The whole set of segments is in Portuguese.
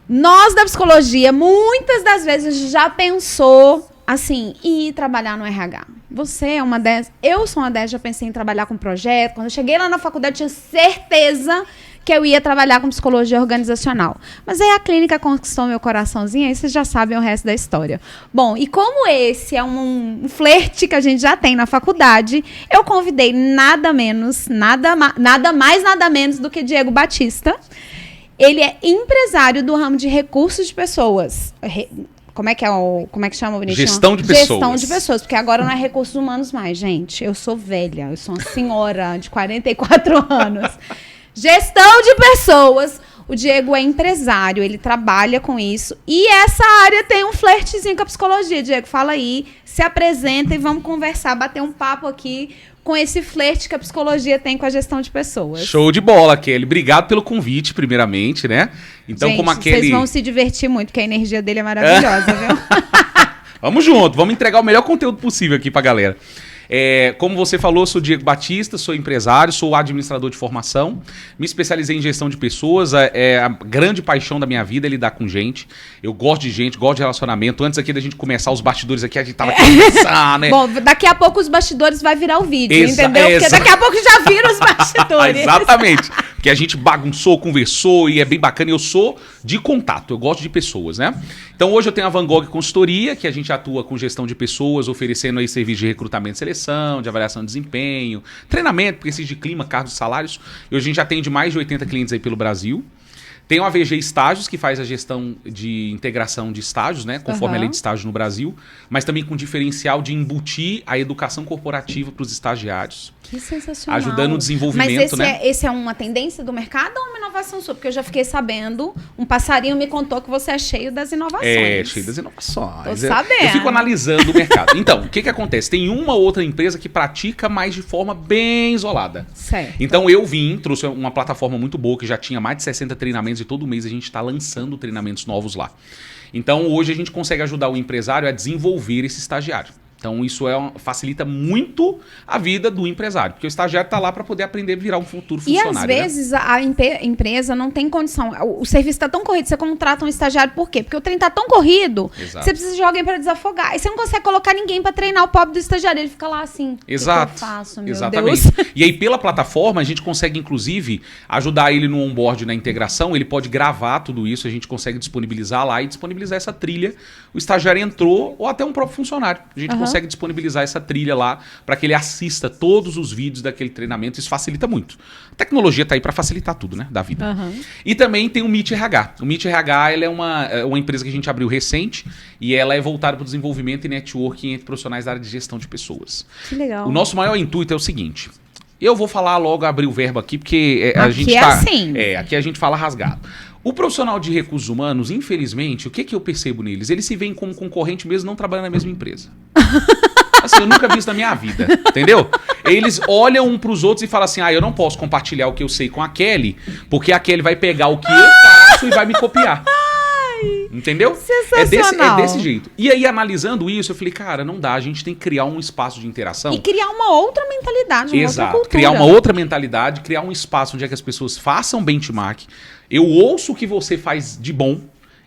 Nós da psicologia, muitas das vezes, a gente já pensou assim, ir trabalhar no RH. Você é uma dessas. Eu sou uma dessas, já pensei em trabalhar com projeto. Quando eu cheguei lá na faculdade, eu tinha certeza que eu ia trabalhar com psicologia organizacional. Mas aí a clínica conquistou meu coraçãozinho, aí vocês já sabem o resto da história. Bom, e como esse é um flerte que a gente já tem na faculdade, eu convidei nada mais, nada menos do que Diego Batista. Ele é empresário do ramo de recursos de pessoas. Como é que chama o bonitinho? Gestão de pessoas. Gestão de pessoas, porque agora não é recursos humanos mais, gente. Eu sou velha, eu sou uma senhora de 44 anos. Gestão de pessoas. O Diego é empresário, ele trabalha com isso. E essa área tem um flertezinho com a psicologia. Diego, fala aí, se apresenta e vamos conversar, bater um papo aqui com esse flerte que a psicologia tem com a gestão de pessoas. Show de bola, Kelly. Obrigado pelo convite, primeiramente, né? Então, gente, como aquele... vocês vão se divertir muito, porque a energia dele é maravilhosa, viu? Vamos junto, vamos entregar o melhor conteúdo possível aqui pra galera. Como você falou, sou Diego Batista, sou empresário, sou administrador de formação, me especializei em gestão de pessoas, a grande paixão da minha vida é lidar com gente. Eu gosto de gente, gosto de relacionamento. Antes aqui da gente começar os bastidores aqui, a gente tava conversando, né? Bom, daqui a pouco os bastidores vai virar o vídeo, entendeu? Porque daqui a pouco já vira os bastidores. Exatamente. Porque a gente bagunçou, conversou e é bem bacana. Eu sou de contato, eu gosto de pessoas, né? Então hoje eu tenho a Van Gogh Consultoria, que a gente atua com gestão de pessoas, oferecendo aí serviço de recrutamento e seleção, de avaliação de desempenho, treinamento, pesquisa de clima, cargos e salários. E hoje a gente atende mais de 80 clientes aí pelo Brasil. Tem o AVG Estágios, que faz a gestão de integração de estágios, né? Conforme a lei de estágio no Brasil, mas também com diferencial de embutir a educação corporativa para os estagiários. Que sensacional. Ajudando o desenvolvimento, mas esse é uma tendência do mercado ou uma inovação sua? Porque eu já fiquei sabendo, um passarinho me contou que você é cheio das inovações. É, cheio das inovações. Tô sabendo. Eu fico analisando o mercado. Então, o que acontece? Tem uma ou outra empresa que pratica, mas de forma bem isolada. Certo. Então trouxe uma plataforma muito boa, que já tinha mais de 60 treinamentos e todo mês a gente está lançando treinamentos novos lá. Então, hoje a gente consegue ajudar o empresário a desenvolver esse estagiário. Então, isso facilita muito a vida do empresário, porque o estagiário está lá para poder aprender a virar um futuro funcionário. E às vezes a empresa não tem condição, o serviço está tão corrido, você contrata um estagiário, por quê? Porque o trem está tão corrido, Exato. Você precisa de alguém para desafogar. E você não consegue colocar ninguém para treinar o pobre do estagiário, ele fica lá assim, Exato. O que eu faço, meu Exatamente. Deus? E aí, pela plataforma, a gente consegue, inclusive, ajudar ele no onboard, na integração. Ele pode gravar tudo isso, a gente consegue disponibilizar lá e disponibilizar essa trilha. O estagiário entrou, ou até um próprio funcionário. A gente consegue disponibilizar essa trilha lá para que ele assista todos os vídeos daquele treinamento. Isso facilita muito. A tecnologia está aí para facilitar tudo, né, da vida. E também tem o Meet RH. O Meet RH ela é uma empresa que a gente abriu recente e ela é voltada para o desenvolvimento e networking entre profissionais da área de gestão de pessoas. Que legal. O nosso maior intuito é o seguinte. Eu vou falar logo, abrir o verbo aqui, porque a aqui gente é assim. aqui a gente fala rasgado. O profissional de recursos humanos, infelizmente, o que eu percebo neles? Eles se veem como concorrente mesmo não trabalhando na mesma empresa. Assim, eu nunca vi isso na minha vida, entendeu? Eles olham um pros outros e falam assim, eu não posso compartilhar o que eu sei com a Kelly, porque a Kelly vai pegar o que eu faço e vai me copiar. Entendeu? Sensacional. É desse jeito. E aí, analisando isso, eu falei, cara, não dá, a gente tem que criar um espaço de interação. E criar uma outra mentalidade, uma outra cultura. Criar uma outra mentalidade, criar um espaço onde é que as pessoas façam benchmark. Eu ouço o que você faz de bom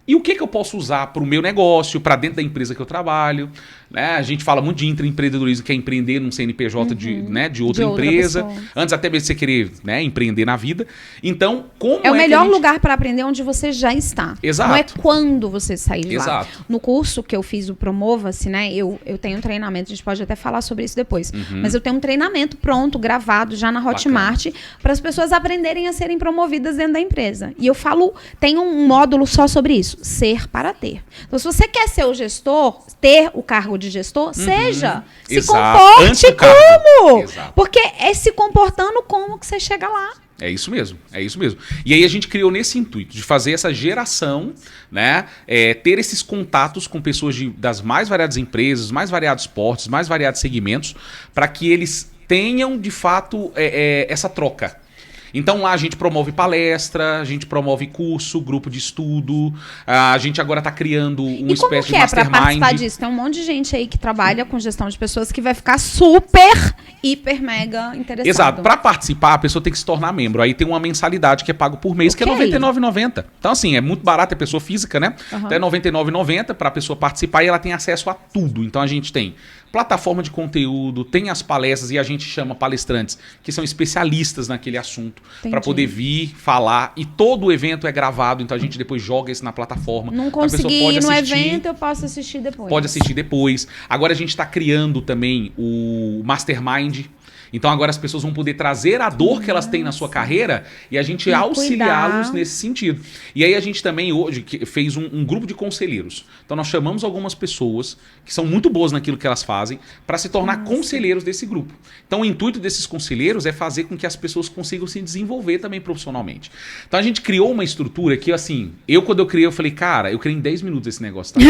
e o que eu posso usar para o meu negócio, para dentro da empresa que eu trabalho. Né? A gente fala muito de intraempreendedorismo, que é empreender num CNPJ de outra empresa. Pessoa. Antes até mesmo você querer, né, empreender na vida. Então, como é o melhor que a gente... lugar para aprender onde você já está. Exato. Não é quando você sair de lá. Exato. No curso que eu fiz, o Promova-se, né? Eu tenho um treinamento, a gente pode até falar sobre isso depois. Mas eu tenho um treinamento pronto, gravado já na Hotmart, para as pessoas aprenderem a serem promovidas dentro da empresa. E eu falo, tem um módulo só sobre isso. Ser para ter. Então, se você quer ser o gestor, ter o cargo de gestor, seja. Se Exato. comporte como. Exato. Porque é se comportando como que você chega lá. É isso mesmo, é isso mesmo. E aí a gente criou nesse intuito de fazer essa geração, né, ter esses contatos com pessoas das mais variadas empresas, mais variados portes, mais variados segmentos, para que eles tenham, de fato, essa troca. Então lá a gente promove palestra, a gente promove curso, grupo de estudo, a gente agora está criando uma espécie de mastermind. E como que é para participar disso? Tem um monte de gente aí que trabalha com gestão de pessoas que vai ficar super, hiper, mega interessado. Exato. Para participar, a pessoa tem que se tornar membro. Aí tem uma mensalidade que é pago por mês, que é R$ 99,90. Então assim, é muito barato, é pessoa física, né? Então é R$ 99,90 para a pessoa participar e ela tem acesso a tudo. Então a gente tem plataforma de conteúdo, tem as palestras e a gente chama palestrantes que são especialistas naquele assunto para poder vir falar, e todo o evento é gravado, então a gente depois joga isso na plataforma. Não consegui ir no evento, eu posso assistir depois. Pode assistir depois. Agora a gente está criando também o Mastermind. Então agora as pessoas vão poder trazer a dor que elas têm na sua carreira e a gente auxiliá-los nesse sentido. E aí a gente também hoje fez um grupo de conselheiros. Então nós chamamos algumas pessoas que são muito boas naquilo que elas fazem para se tornar conselheiros desse grupo. Então o intuito desses conselheiros é fazer com que as pessoas consigam se desenvolver também profissionalmente. Então a gente criou uma estrutura que, assim, quando eu criei, eu falei, cara, eu criei em 10 minutos esse negócio, tá?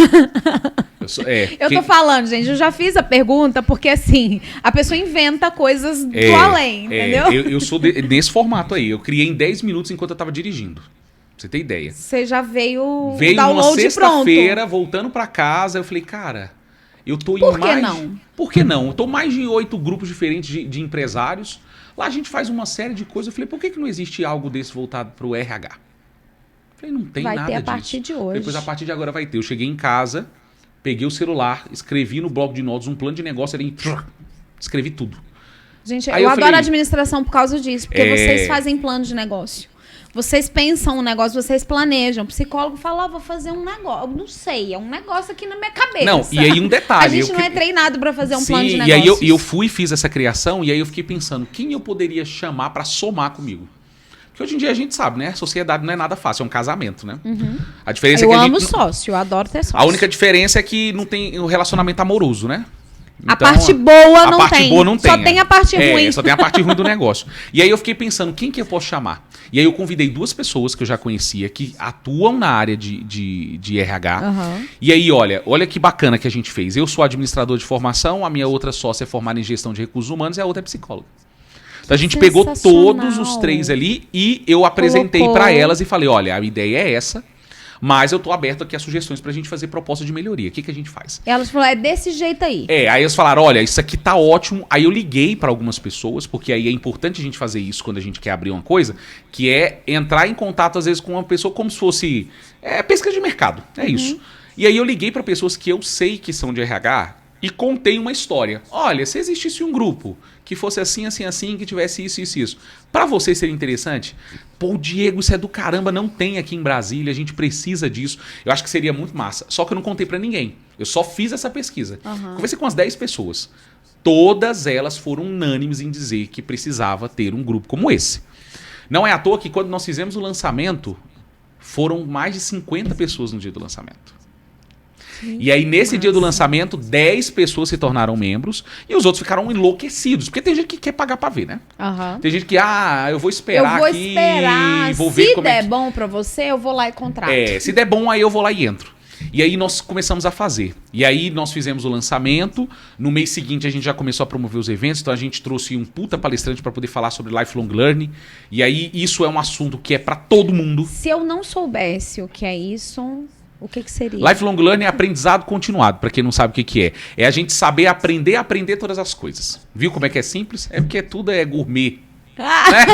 Eu tô falando, gente, eu já fiz a pergunta porque, assim, a pessoa inventa coisas do além, entendeu? Eu sou nesse formato aí. Eu criei em 10 minutos enquanto eu tava dirigindo. Pra você ter ideia. Você já veio o download numa sexta-feira, voltando pra casa, eu falei, cara, eu tô em mais... Por que não? Por que não? Eu tô mais de 8 grupos diferentes de empresários. Lá a gente faz uma série de coisas. Eu falei, por que não existe algo desse voltado pro RH? Eu falei, não tem nada disso. Vai ter a partir de hoje. Depois, a partir de agora, vai ter. Eu cheguei em casa, peguei o celular, escrevi no bloco de notas um plano de negócio, escrevi tudo. Gente, eu adoro a administração por causa disso, porque vocês fazem plano de negócio. Vocês pensam um negócio, vocês planejam. O psicólogo fala, vou fazer um negócio. Eu não sei, é um negócio aqui na minha cabeça. Não, e aí um detalhe. A gente não é treinado para fazer um plano de negócio. E aí eu fui e fiz essa criação, e aí eu fiquei pensando, quem eu poderia chamar para somar comigo? Porque hoje em dia a gente sabe, né? A sociedade não é nada fácil, é um casamento, né? A diferença é que amo sócio, eu adoro ter sócio. A única diferença é que não tem o relacionamento amoroso, né? Então, a parte boa não tem. Só tem a parte ruim. Só tem a parte ruim do negócio. E aí eu fiquei pensando, quem que eu posso chamar? E aí eu convidei 2 pessoas que eu já conhecia, que atuam na área de RH. E aí, olha que bacana que a gente fez. Eu sou administrador de formação, a minha outra sócia é formada em gestão de recursos humanos e a outra é psicóloga. Então a gente pegou todos os 3 ali e eu apresentei para elas e falei, olha, a ideia é essa. Mas eu tô aberto aqui a sugestões pra gente fazer proposta de melhoria. O que a gente faz? E elas falaram, é desse jeito aí. Aí eles falaram, olha, isso aqui tá ótimo. Aí eu liguei pra algumas pessoas, porque aí é importante a gente fazer isso quando a gente quer abrir uma coisa, que é entrar em contato, às vezes, com uma pessoa como se fosse pesquisa de mercado. É isso. E aí eu liguei pra pessoas que eu sei que são de RH e contei uma história. Olha, se existisse um grupo que fosse assim, assim, assim, que tivesse isso, isso, isso. Pra vocês seria interessante? Pô, Diego, isso é do caramba, não tem aqui em Brasília, a gente precisa disso. Eu acho que seria muito massa. Só que eu não contei pra ninguém. Eu só fiz essa pesquisa. Conversei com umas 10 pessoas. Todas elas foram unânimes em dizer que precisava ter um grupo como esse. Não é à toa que quando nós fizemos o lançamento, foram mais de 50 pessoas no dia do lançamento. E aí, nesse dia do lançamento, 10 pessoas se tornaram membros e os outros ficaram enlouquecidos. Porque tem gente que quer pagar pra ver, né? Tem gente que, eu vou esperar aqui. Vou ver se der bom pra você, eu vou lá e contrato. Se der bom, aí eu vou lá e entro. E aí nós começamos a fazer. E aí nós fizemos o lançamento. No mês seguinte a gente já começou a promover os eventos. Então a gente trouxe um puta palestrante para poder falar sobre lifelong learning. E aí isso é um assunto que é para todo mundo. Se eu não soubesse o que é isso, o que seria? Lifelong learning é aprendizado continuado, para quem não sabe o que é. É a gente saber aprender a aprender todas as coisas. Viu como é que é simples? É porque tudo é gourmet. Né?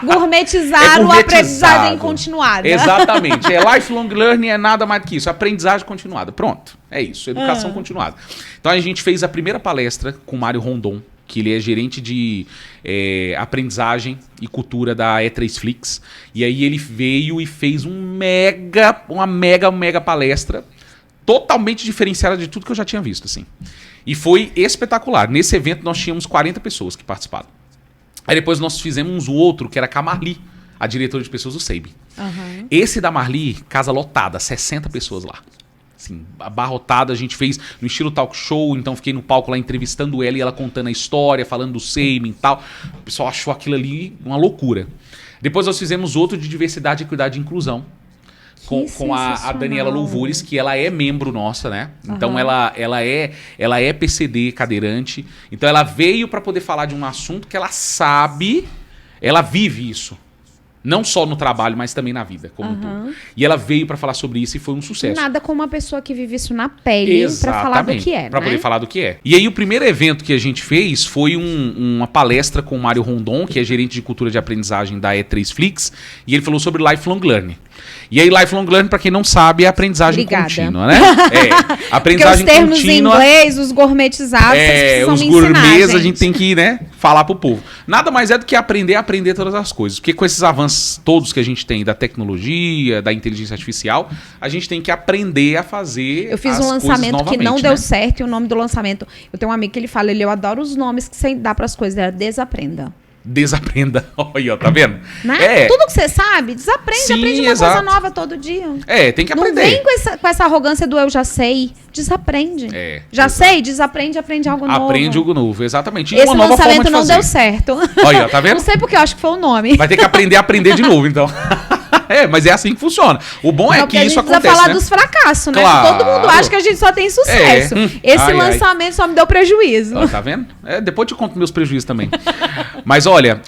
Gourmetizar o aprendizagem continuada. Exatamente. Lifelong learning é nada mais do que isso. Aprendizagem continuada. Pronto. É isso. Educação continuada. Então a gente fez a primeira palestra com o Mário Rondon, que ele é gerente de aprendizagem e cultura da E3Flix. E aí ele veio e fez uma mega palestra totalmente diferenciada de tudo que eu já tinha visto, assim. E foi espetacular. Nesse evento nós tínhamos 40 pessoas que participaram. Aí depois nós fizemos um outro, que era com a Marli, a diretora de pessoas do SEIB. Esse da Marli, casa lotada, 60 pessoas lá. Assim, abarrotada, a gente fez no estilo talk show, então fiquei no palco lá entrevistando ela e ela contando a história, falando do SEIB e tal. O pessoal achou aquilo ali uma loucura. Depois nós fizemos outro de diversidade, equidade e inclusão. Com a Daniela Louvores, que ela é membro nossa, né? Então ela é PCD cadeirante. Então ela veio para poder falar de um assunto que ela sabe, ela vive isso. Não só no trabalho, mas também na vida, como um todo. E ela veio para falar sobre isso e foi um sucesso. Nada como uma pessoa que vive isso na pele para falar do que é, Para poder falar do que é. E aí o primeiro evento que a gente fez foi uma palestra com o Mário Rondon, que é gerente de cultura de aprendizagem da E3 Flix, e ele falou sobre Lifelong Learning. E aí, Lifelong Learning, para quem não sabe, é aprendizagem contínua, né? Aprendizagem contínua. Porque os termos contínua, em inglês, os gourmetizados, vocês os me gourmets ensinar, a gente tem que, né, falar pro povo. Nada mais é do que aprender a aprender todas as coisas. Porque com esses avanços todos que a gente tem da tecnologia, da inteligência artificial, a gente tem que aprender a fazer. Eu fiz um lançamento que não deu certo, e o nome do lançamento, eu tenho um amigo que ele fala, eu adoro os nomes que você dá para as coisas, desaprenda. Desaprenda. Olha, ó, tá vendo? Né? Tudo que você sabe, desaprende. Sim, aprende uma coisa nova todo dia. Tem que aprender. Não vem com essa arrogância do eu já sei. Desaprende. Já sei, desaprende, aprende algo novo. Aprende algo novo, exatamente. E esse lançamento não deu certo. Olha, tá vendo? Não sei porque eu acho que foi o nome. Vai ter que aprender a aprender de novo, então. Mas é assim que funciona. O bom é que isso acontece, precisa falar dos fracassos, né? Claro. Todo mundo acha que a gente só tem sucesso. Esse lançamento só me deu prejuízo. Tá vendo? Depois eu te conto meus prejuízos também. Mas olha,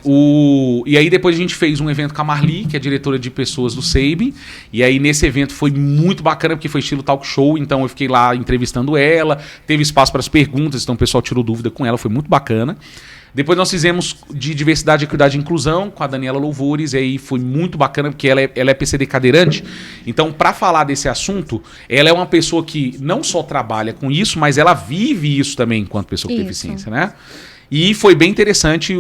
e aí depois a gente fez um evento com a Marli, que é diretora de pessoas do SEIB. E aí nesse evento foi muito bacana, porque foi estilo talk show. Então eu fiquei lá entrevistando ela. Teve espaço para as perguntas, então o pessoal tirou dúvida com ela. Foi muito bacana. Depois nós fizemos de diversidade, equidade e inclusão com a Daniela Louvores, e aí foi muito bacana, porque ela é PCD cadeirante. Então, para falar desse assunto, ela é uma pessoa que não só trabalha com isso, mas ela vive isso também enquanto pessoa com deficiência, né? E foi bem interessante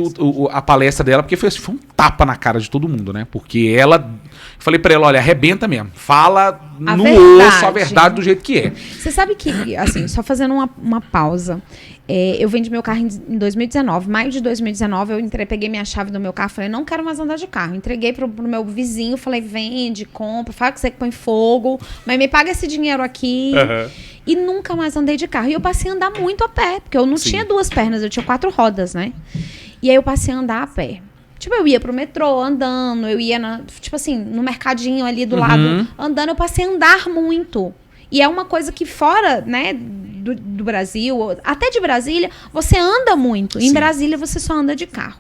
a palestra dela, porque foi um tapa na cara de todo mundo, né? Porque ela... Eu falei pra ela, olha, arrebenta mesmo. Fala no osso a verdade do jeito que é. Você sabe que, assim, só fazendo uma pausa... eu vendi meu carro em 2019. Maio de 2019, eu peguei minha chave do meu carro. Falei, não quero mais andar de carro. Entreguei pro meu vizinho. Falei, vende, compra, fala que você põe fogo. Mas me paga esse dinheiro aqui. E nunca mais andei de carro. E eu passei a andar muito a pé. Porque eu não tinha 2 pernas, eu tinha 4 rodas, né? E aí eu passei a andar a pé. Tipo, eu ia pro metrô andando. Eu ia, tipo assim, no mercadinho ali do lado andando. Eu passei a andar muito. E é uma coisa que fora, né, do Brasil, até de Brasília, você anda muito. Em Brasília, você só anda de carro.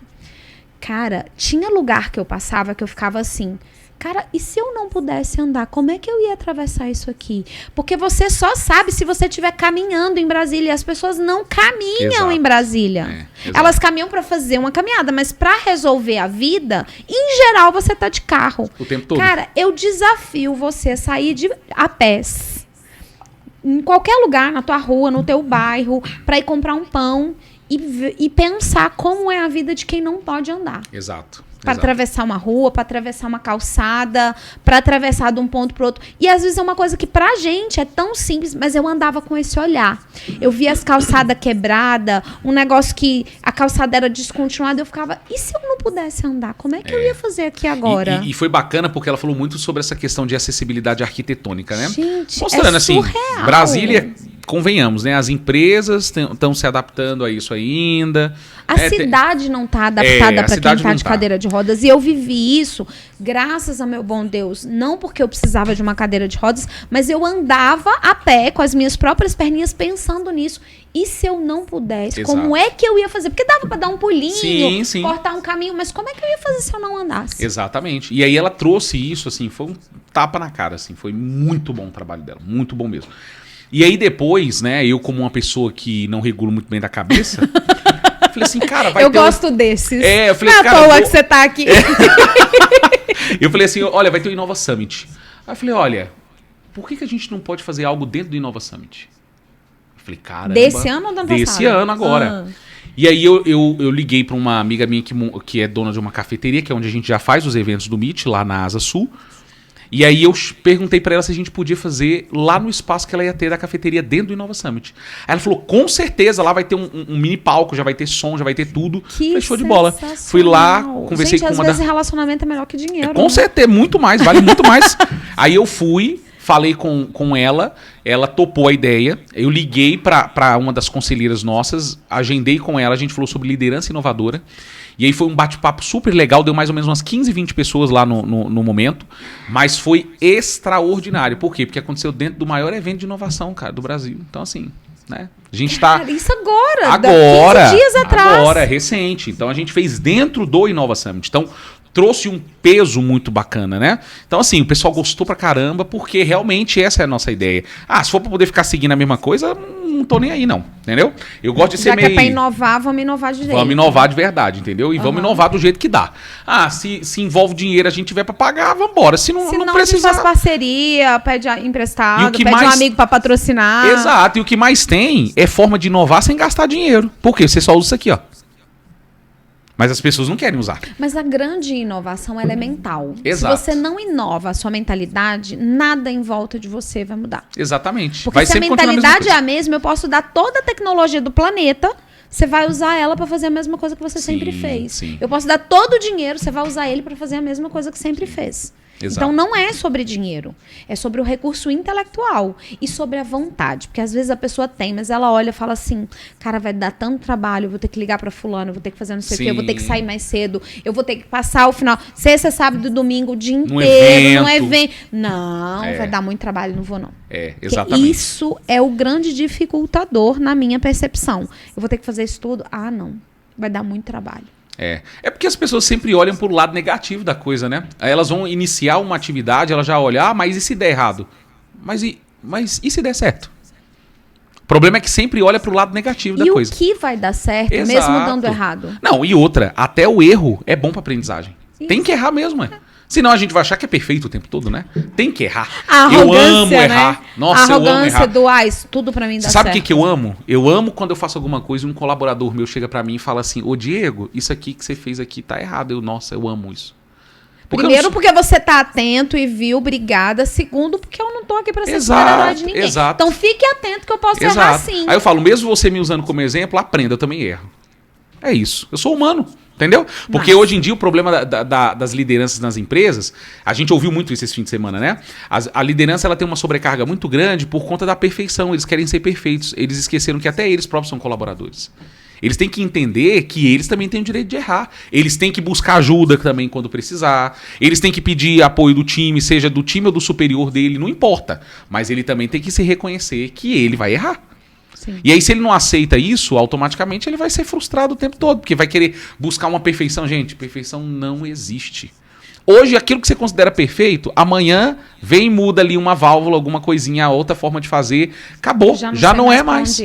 Cara, tinha lugar que eu passava que eu ficava assim... Cara, e se eu não pudesse andar, como é que eu ia atravessar isso aqui? Porque você só sabe se você estiver caminhando em Brasília. As pessoas não caminham em Brasília. Elas caminham para fazer uma caminhada, mas para resolver a vida, em geral, você tá de carro. O tempo todo. Cara, eu desafio você a sair a pé. Em qualquer lugar, na tua rua, no teu bairro, para ir comprar um pão e pensar como é a vida de quem não pode andar. Exato. Para atravessar uma rua, para atravessar uma calçada, para atravessar de um ponto para outro. E às vezes é uma coisa que pra gente é tão simples, mas eu andava com esse olhar. Eu via as calçadas quebradas, um negócio que a calçada era descontinuada, eu ficava, e se eu não pudesse andar? Como é que eu ia fazer aqui agora? E foi bacana porque ela falou muito sobre essa questão de acessibilidade arquitetônica, né? Gente, mostrando assim, surreal. Brasília, convenhamos, né? As empresas estão se adaptando a isso ainda. A cidade não está adaptada para quem está de cadeira de rodas. E eu vivi isso, graças a meu bom Deus. Não porque eu precisava de uma cadeira de rodas, mas eu andava a pé com as minhas próprias perninhas pensando nisso. E se eu não pudesse? Como é que eu ia fazer? Porque dava para dar um pulinho, cortar um caminho, mas como é que eu ia fazer se eu não andasse? Exatamente. E aí ela trouxe isso, assim, foi um tapa na cara, assim. Foi muito bom o trabalho dela, muito bom mesmo. E aí depois, né, eu como uma pessoa que não regulo muito bem da cabeça... falei assim, cara, vai ter... Eu gosto desses. Eu falei, não é à toa que você tá aqui. Eu falei assim, olha, vai ter o Inova Summit. Aí eu falei, olha, por que a gente não pode fazer algo dentro do Inova Summit? Eu falei, caramba. Desse ano ou do ano passado? Desse ano agora. E aí eu liguei para uma amiga minha que é dona de uma cafeteria, que é onde a gente já faz os eventos do Meet, lá na Asa Sul. E aí eu perguntei pra ela se a gente podia fazer lá no espaço que ela ia ter da cafeteria dentro do Inova Summit. Aí ela falou, com certeza, lá vai ter um mini palco, já vai ter som, já vai ter tudo. Que show de bola. Fui lá, conversei com uma às vezes relacionamento é melhor que dinheiro. Com certeza, muito mais, vale muito mais. Aí eu fui, falei com ela topou a ideia. Eu liguei pra uma das conselheiras nossas, agendei com ela, a gente falou sobre liderança inovadora. E aí foi um bate-papo super legal, deu mais ou menos umas 15, 20 pessoas lá no momento, mas foi extraordinário. Por quê? Porque aconteceu dentro do maior evento de inovação, cara, do Brasil. Então, assim, né? A gente tá... Isso agora, 15 dias atrás. Agora, recente. Então, a gente fez dentro do Inova Summit. Então, trouxe um peso muito bacana, né? Então, assim, o pessoal gostou pra caramba, porque realmente essa é a nossa ideia. Ah, se for pra poder ficar seguindo a mesma coisa, não tô nem aí, não. Entendeu? Eu gosto de ser meio... Já que é pra inovar, vamos inovar de jeito. Vamos inovar de verdade, entendeu? E vamos inovar do jeito que dá. Ah, se envolve dinheiro, a gente tiver pra pagar, vambora. Se não a precisar... gente faz parceria, pede emprestado, pede mais... um amigo pra patrocinar. Exato. E o que mais tem é forma de inovar sem gastar dinheiro. Por quê? Você só usa isso aqui, ó. Mas as pessoas não querem usar. Mas a grande inovação ela é mental. Exato. Se você não inova a sua mentalidade, nada em volta de você vai mudar. Exatamente. Porque se a mentalidade é a mesma, eu posso dar toda a tecnologia do planeta, você vai usar ela para fazer a mesma coisa que você sempre fez. Sim. Eu posso dar todo o dinheiro, você vai usar ele para fazer a mesma coisa que sempre fez. Exato. Então não é sobre dinheiro, é sobre o recurso intelectual e sobre a vontade, porque às vezes a pessoa tem, mas ela olha e fala assim, cara, vai dar tanto trabalho, eu vou ter que ligar para fulano, eu vou ter que fazer não sei o quê, eu vou ter que sair mais cedo, eu vou ter que passar o final, sexta, sábado e domingo o dia inteiro, num evento. Não, vai dar muito trabalho, não vou não. Exatamente. Porque isso é o grande dificultador na minha percepção. Eu vou ter que fazer isso tudo? Ah, não, vai dar muito trabalho. É porque as pessoas sempre olham pro lado negativo da coisa, né? Aí elas vão iniciar uma atividade, elas já olham, mas e se der errado? Mas e se der certo? O problema é que sempre olha pro lado negativo da coisa. E o que vai dar certo, mesmo dando errado? Não, e outra, até o erro é bom pra aprendizagem. Isso. Tem que errar mesmo, Senão a gente vai achar que é perfeito o tempo todo, né? Tem que errar. Eu amo errar. Né? Nossa, eu amo errar. A arrogância do isso tudo pra mim dá certo. Sabe o que eu amo? Eu amo quando eu faço alguma coisa e um colaborador meu chega pra mim e fala assim, ô Diego, isso aqui que você fez aqui tá errado. Nossa, eu amo isso. Primeiro, porque você tá atento e viu, obrigada. Segundo, porque eu não tô aqui pra ser super-herói de ninguém. Exato. Então fique atento que eu posso errar sim. Aí eu falo, mesmo você me usando como exemplo, aprenda, eu também erro. É isso. Eu sou humano. Entendeu? Porque hoje em dia o problema das lideranças nas empresas, a gente ouviu muito isso esse fim de semana, né? A liderança ela tem uma sobrecarga muito grande por conta da perfeição. Eles querem ser perfeitos. Eles esqueceram que até eles próprios são colaboradores. Eles têm que entender que eles também têm o direito de errar. Eles têm que buscar ajuda também quando precisar. Eles têm que pedir apoio do time, seja do time ou do superior dele, não importa. Mas ele também tem que se reconhecer que ele vai errar. Sim. E aí, se ele não aceita isso, automaticamente ele vai ser frustrado o tempo todo, porque vai querer buscar uma perfeição. Gente, perfeição não existe. Hoje, aquilo que você considera perfeito, amanhã vem e muda ali uma válvula, alguma coisinha, outra forma de fazer. Acabou, já não é mais.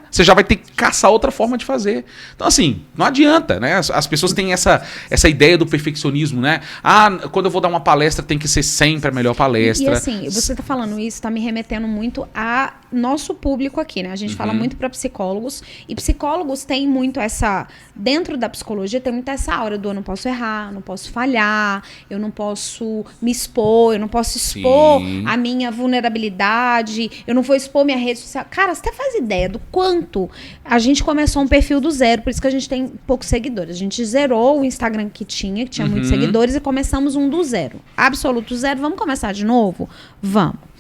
Você já vai ter que caçar outra forma de fazer. Então, assim, não adianta, né? As pessoas têm essa ideia do perfeccionismo, né? Ah, quando eu vou dar uma palestra, tem que ser sempre a melhor palestra. E assim, você tá falando isso, tá me remetendo muito a nosso público aqui, né? A gente fala muito para psicólogos, e psicólogos têm muito essa... Dentro da psicologia tem muito essa aura do eu não posso errar, não posso falhar, eu não posso me expor, eu não posso expor a minha vulnerabilidade, eu não vou expor minha rede social. Cara, você até faz ideia do quanto a gente começou um perfil do zero, por isso que a gente tem poucos seguidores. A gente zerou o Instagram que tinha muitos seguidores, e começamos um do zero. Absoluto zero. Vamos começar de novo? Vamos.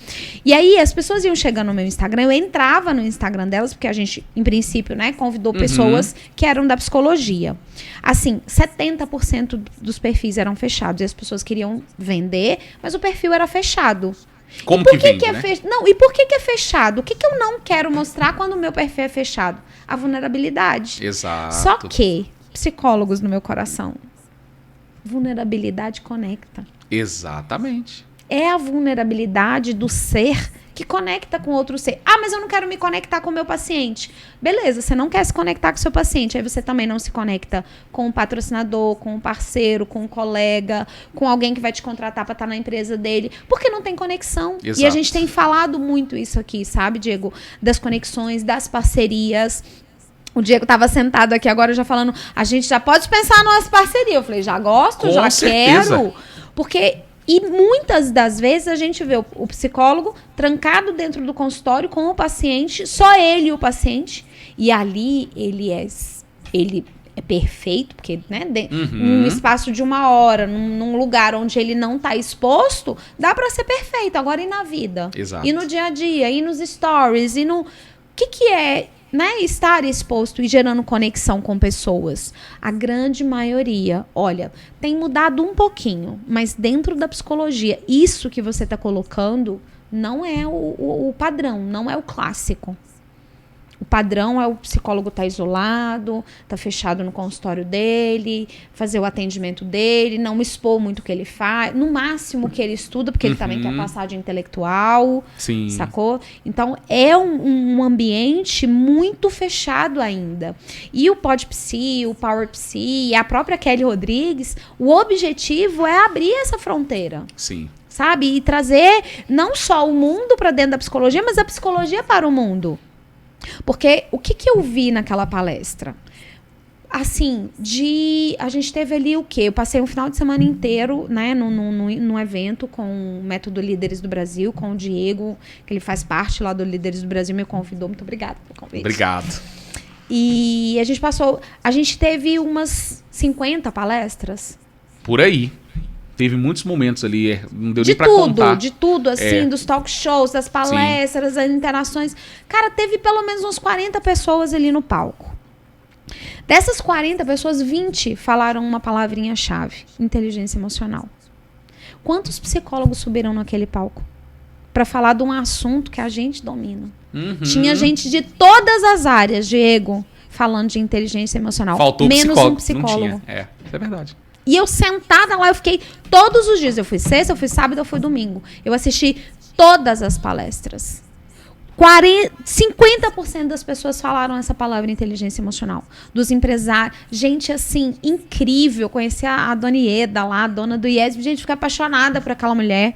E aí as pessoas iam chegando no meu Instagram, eu entrava no Instagram delas, porque a gente, em princípio, né, convidou pessoas que eram da psicologia. Assim, 70% dos perfis eram fechados e as pessoas queriam vender, mas o perfil era fechado. Como que vende, né? Não, e por que é fechado? O que eu não quero mostrar quando o meu perfil é fechado? A vulnerabilidade. Exato. Só que, psicólogos no meu coração, vulnerabilidade conecta. Exatamente. É a vulnerabilidade do ser que conecta com outro ser. Ah, mas eu não quero me conectar com o meu paciente. Beleza, você não quer se conectar com o seu paciente, aí você também não se conecta com o patrocinador, com o parceiro, com o colega, com alguém que vai te contratar para estar na empresa dele, porque não tem conexão. Exato. E a gente tem falado muito isso aqui, sabe, Diego? Das conexões, das parcerias. O Diego estava sentado aqui agora já falando, a gente já pode pensar nas parcerias. Eu falei, já gosto, com já certeza. Quero. Porque... E muitas das vezes a gente vê o psicólogo trancado dentro do consultório com o paciente, só ele e o paciente. E ali ele é perfeito, porque né, num espaço de 1 hora, num lugar onde ele não está exposto, dá para ser perfeito. Agora e na vida? Exato. E no dia a dia, e nos stories, e no... O que é... Né, estar exposto e gerando conexão com pessoas. A grande maioria, olha, tem mudado um pouquinho, mas dentro da psicologia, isso que você está colocando não é o padrão, não é o clássico. O padrão é o psicólogo estar isolado, estar fechado no consultório dele, fazer o atendimento dele, não expor muito o que ele faz, no máximo que ele estuda, porque ele também quer passar de intelectual, Sim. sacou? Então, é um ambiente muito fechado ainda. E o PodPsi, o PowerPsi e a própria Kelly Rodrigues, o objetivo é abrir essa fronteira. Sim. Sabe? E trazer não só o mundo para dentro da psicologia, mas a psicologia para o mundo. Porque o que eu vi naquela palestra? Assim, a gente teve ali o quê? Eu passei um final de semana inteiro, né, num evento com o Método Líderes do Brasil, com o Diego, que ele faz parte lá do Líderes do Brasil, me convidou. Muito obrigada pelo convite. Obrigado. E a gente teve umas 50 palestras. Por aí. Teve muitos momentos ali, não deu De nem pra contar. De tudo, assim, dos talk shows, das palestras, das interações. Cara, teve pelo menos uns 40 pessoas ali no palco. Dessas 40 pessoas, 20 falaram uma palavrinha-chave: inteligência emocional. Quantos psicólogos subiram naquele palco para falar de um assunto que a gente domina? Tinha gente de todas as áreas, Diego, falando de inteligência emocional. Faltou menos psicólogo. um psicólogo. Isso é verdade. E eu sentada lá, eu fiquei todos os dias. Eu fui sexta, eu fui sábado, eu fui domingo. Eu assisti todas as palestras. 50% das pessoas falaram essa palavra inteligência emocional. Dos empresários. Gente, assim, incrível. Eu conheci a Dona Ieda lá, a dona do IES. Gente, fiquei apaixonada por aquela mulher.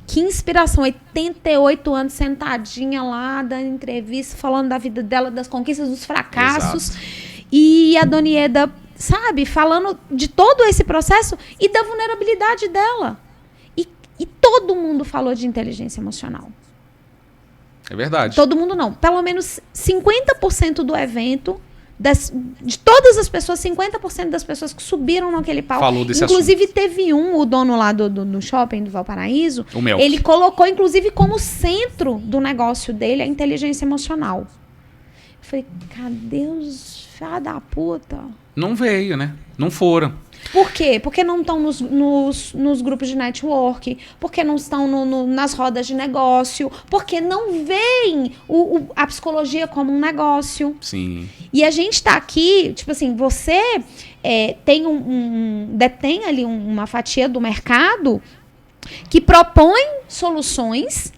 Que inspiração. 88 anos, sentadinha lá, dando entrevista, falando da vida dela, das conquistas, dos fracassos. Exato. E a Dona Ieda, sabe, falando de todo esse processo e da vulnerabilidade dela. E todo mundo falou de inteligência emocional. É verdade. Todo mundo não. Pelo menos 50% do evento, de todas as pessoas, 50% das pessoas que subiram naquele palco. Falou desse inclusive, assunto. Teve o dono lá do shopping do Valparaíso. O Mel. Ele colocou, inclusive, como centro do negócio dele a inteligência emocional. Eu falei, cadê os filha da puta? Não veio, né? Não foram. Por quê? Porque não estão nos grupos de network, porque não estão nas rodas de negócio, porque não veem a psicologia como um negócio. Sim. E a gente está aqui, tipo assim, você tem detém ali uma fatia do mercado que propõe soluções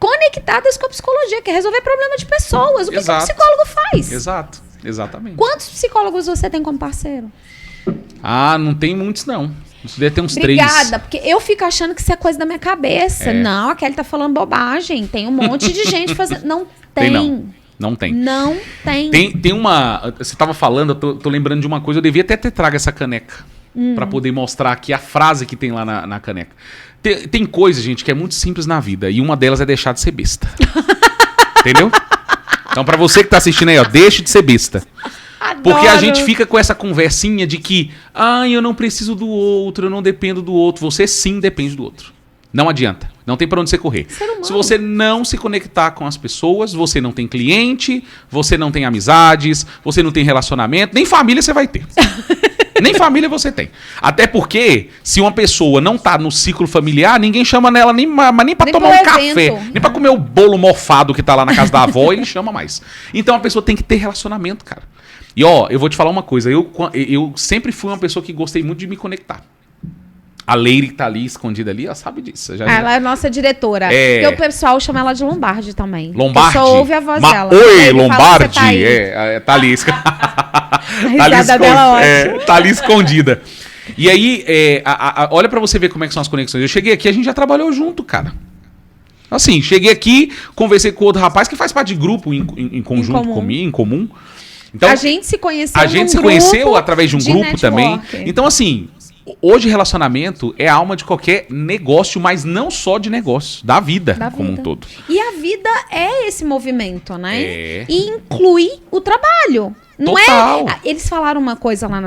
conectadas com a psicologia, que é resolver problema de pessoas. O que o psicólogo faz? Exato, exatamente. Quantos psicólogos você tem como parceiro? Ah, não tem muitos, não. Isso deve ter uns 3. Obrigada, porque eu fico achando que isso é coisa da minha cabeça. Não, a Kelly tá falando bobagem. Tem um monte de gente fazendo. Não tem. Não tem. Não tem. Tem uma... Você tava falando, eu tô lembrando de uma coisa. Eu devia até ter trago essa caneca pra poder mostrar aqui a frase que tem lá na caneca. Tem coisa, gente, que é muito simples na vida. E uma delas é deixar de ser besta. Entendeu? Então, pra você que tá assistindo aí, ó, deixe de ser besta. Adoro. Porque a gente fica com essa conversinha de que eu não preciso do outro, eu não dependo do outro. Você sim depende do outro. Não adianta. Não tem pra onde você correr. Se você não se conectar com as pessoas, você não tem cliente, você não tem amizades, você não tem relacionamento, nem família você vai ter. Nem família você tem. Até porque, se uma pessoa não tá no ciclo familiar, ninguém chama nela nem pra tomar um café, nem pra comer o bolo mofado que tá lá na casa da avó, ele chama mais. Então a pessoa tem que ter relacionamento, cara. E eu vou te falar uma coisa, eu sempre fui uma pessoa que gostei muito de me conectar. A Leire que tá ali, escondida ali, ela sabe disso. Ela é nossa diretora. E o pessoal chama ela de Lombardi também. Lombardi? Só ouve a voz dela. Oi, Lombardi! Tá ali. Tá ali escondida. E aí, olha pra você ver como é que são as conexões. Eu cheguei aqui, a gente já trabalhou junto, cara. Assim, cheguei aqui, conversei com outro rapaz que faz parte de grupo em conjunto comigo, em comum. Então, a gente se conheceu através de um grupo network. Também. Então, assim, hoje relacionamento é a alma de qualquer negócio, mas não só de negócio, da vida como um todo. E a vida é esse movimento, né? E inclui o trabalho. Não Total. Eles falaram uma coisa lá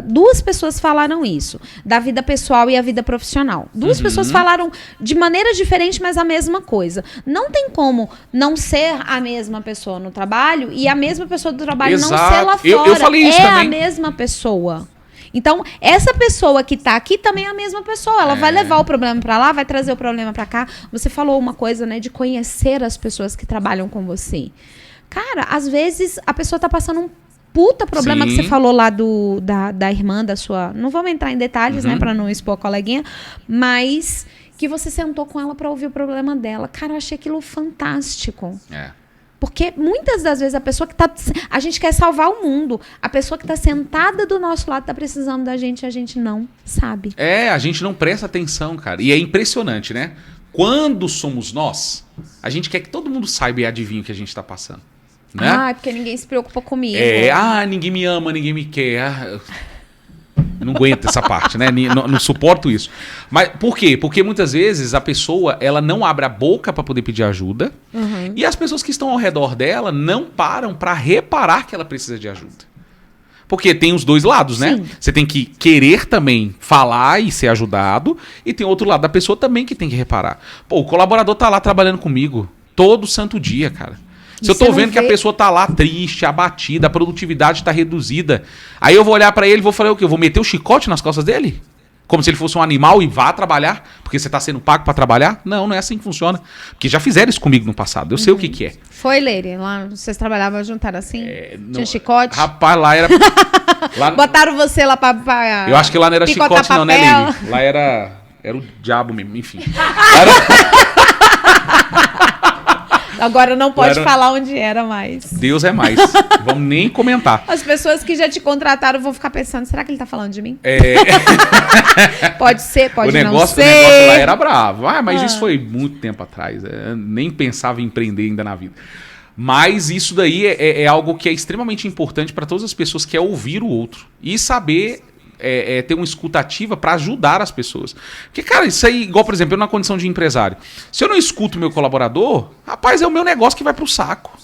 duas pessoas falaram isso, da vida pessoal e a vida profissional. Duas pessoas falaram de maneira diferente, mas a mesma coisa. Não tem como não ser a mesma pessoa no trabalho e a mesma pessoa do trabalho não ser lá fora. Eu falei isso também. É a mesma pessoa. Então, essa pessoa que tá aqui também é a mesma pessoa. Ela vai levar o problema pra lá, vai trazer o problema pra cá. Você falou uma coisa, né, de conhecer as pessoas que trabalham com você. Cara, às vezes a pessoa tá passando um puta problema que você falou lá da irmã da sua... Não vamos entrar em detalhes, né, pra não expor a coleguinha, mas que você sentou com ela pra ouvir o problema dela. Cara, eu achei aquilo fantástico. Porque muitas das vezes a pessoa que tá... A gente quer salvar o mundo. A pessoa que tá sentada do nosso lado tá precisando da gente e a gente não sabe. A gente não presta atenção, cara. E é impressionante, né? Quando somos nós, a gente quer que todo mundo saiba e adivinhe o que a gente tá passando. Né? Ah, porque ninguém se preocupa comigo. Ninguém me ama, ninguém me quer. Eu não aguento essa parte, né? Não suporto isso. Mas por quê? Porque muitas vezes a pessoa ela não abre a boca para poder pedir ajuda e as pessoas que estão ao redor dela não param para reparar que ela precisa de ajuda. Porque tem os dois lados, né? Sim. Você tem que querer também falar e ser ajudado e tem outro lado da pessoa também que tem que reparar. Pô, o colaborador tá lá trabalhando comigo todo santo dia, cara. Se eu tô vendo que a pessoa tá lá triste, abatida, a produtividade tá reduzida, aí eu vou olhar pra ele e vou falar o quê? Eu vou meter o chicote nas costas dele? Como se ele fosse um animal e vá trabalhar? Porque você tá sendo pago pra trabalhar? Não, não é assim que funciona. Porque já fizeram isso comigo no passado. Eu sei o que é. Foi, Leire? Lá vocês trabalhavam junto, era assim? Tinha chicote? Rapaz, lá era... lá... Botaram você lá pra eu acho que lá não era chicote papel. não, né, Leire? Lá era o diabo mesmo, enfim. Lá era... Agora não pode falar onde era mais. Deus é mais. Vamos nem comentar. As pessoas que já te contrataram vão ficar pensando, será que ele tá falando de mim? Pode ser, pode não ser. O negócio lá era bravo. Mas isso foi muito tempo atrás. Eu nem pensava em empreender ainda na vida. Mas isso daí é algo que é extremamente importante para todas as pessoas, que é ouvir o outro. E saber... ter uma escutativa para ajudar as pessoas. Porque, cara, isso aí, igual, por exemplo, eu na condição de empresário, se eu não escuto o meu colaborador, rapaz, é o meu negócio que vai pro saco.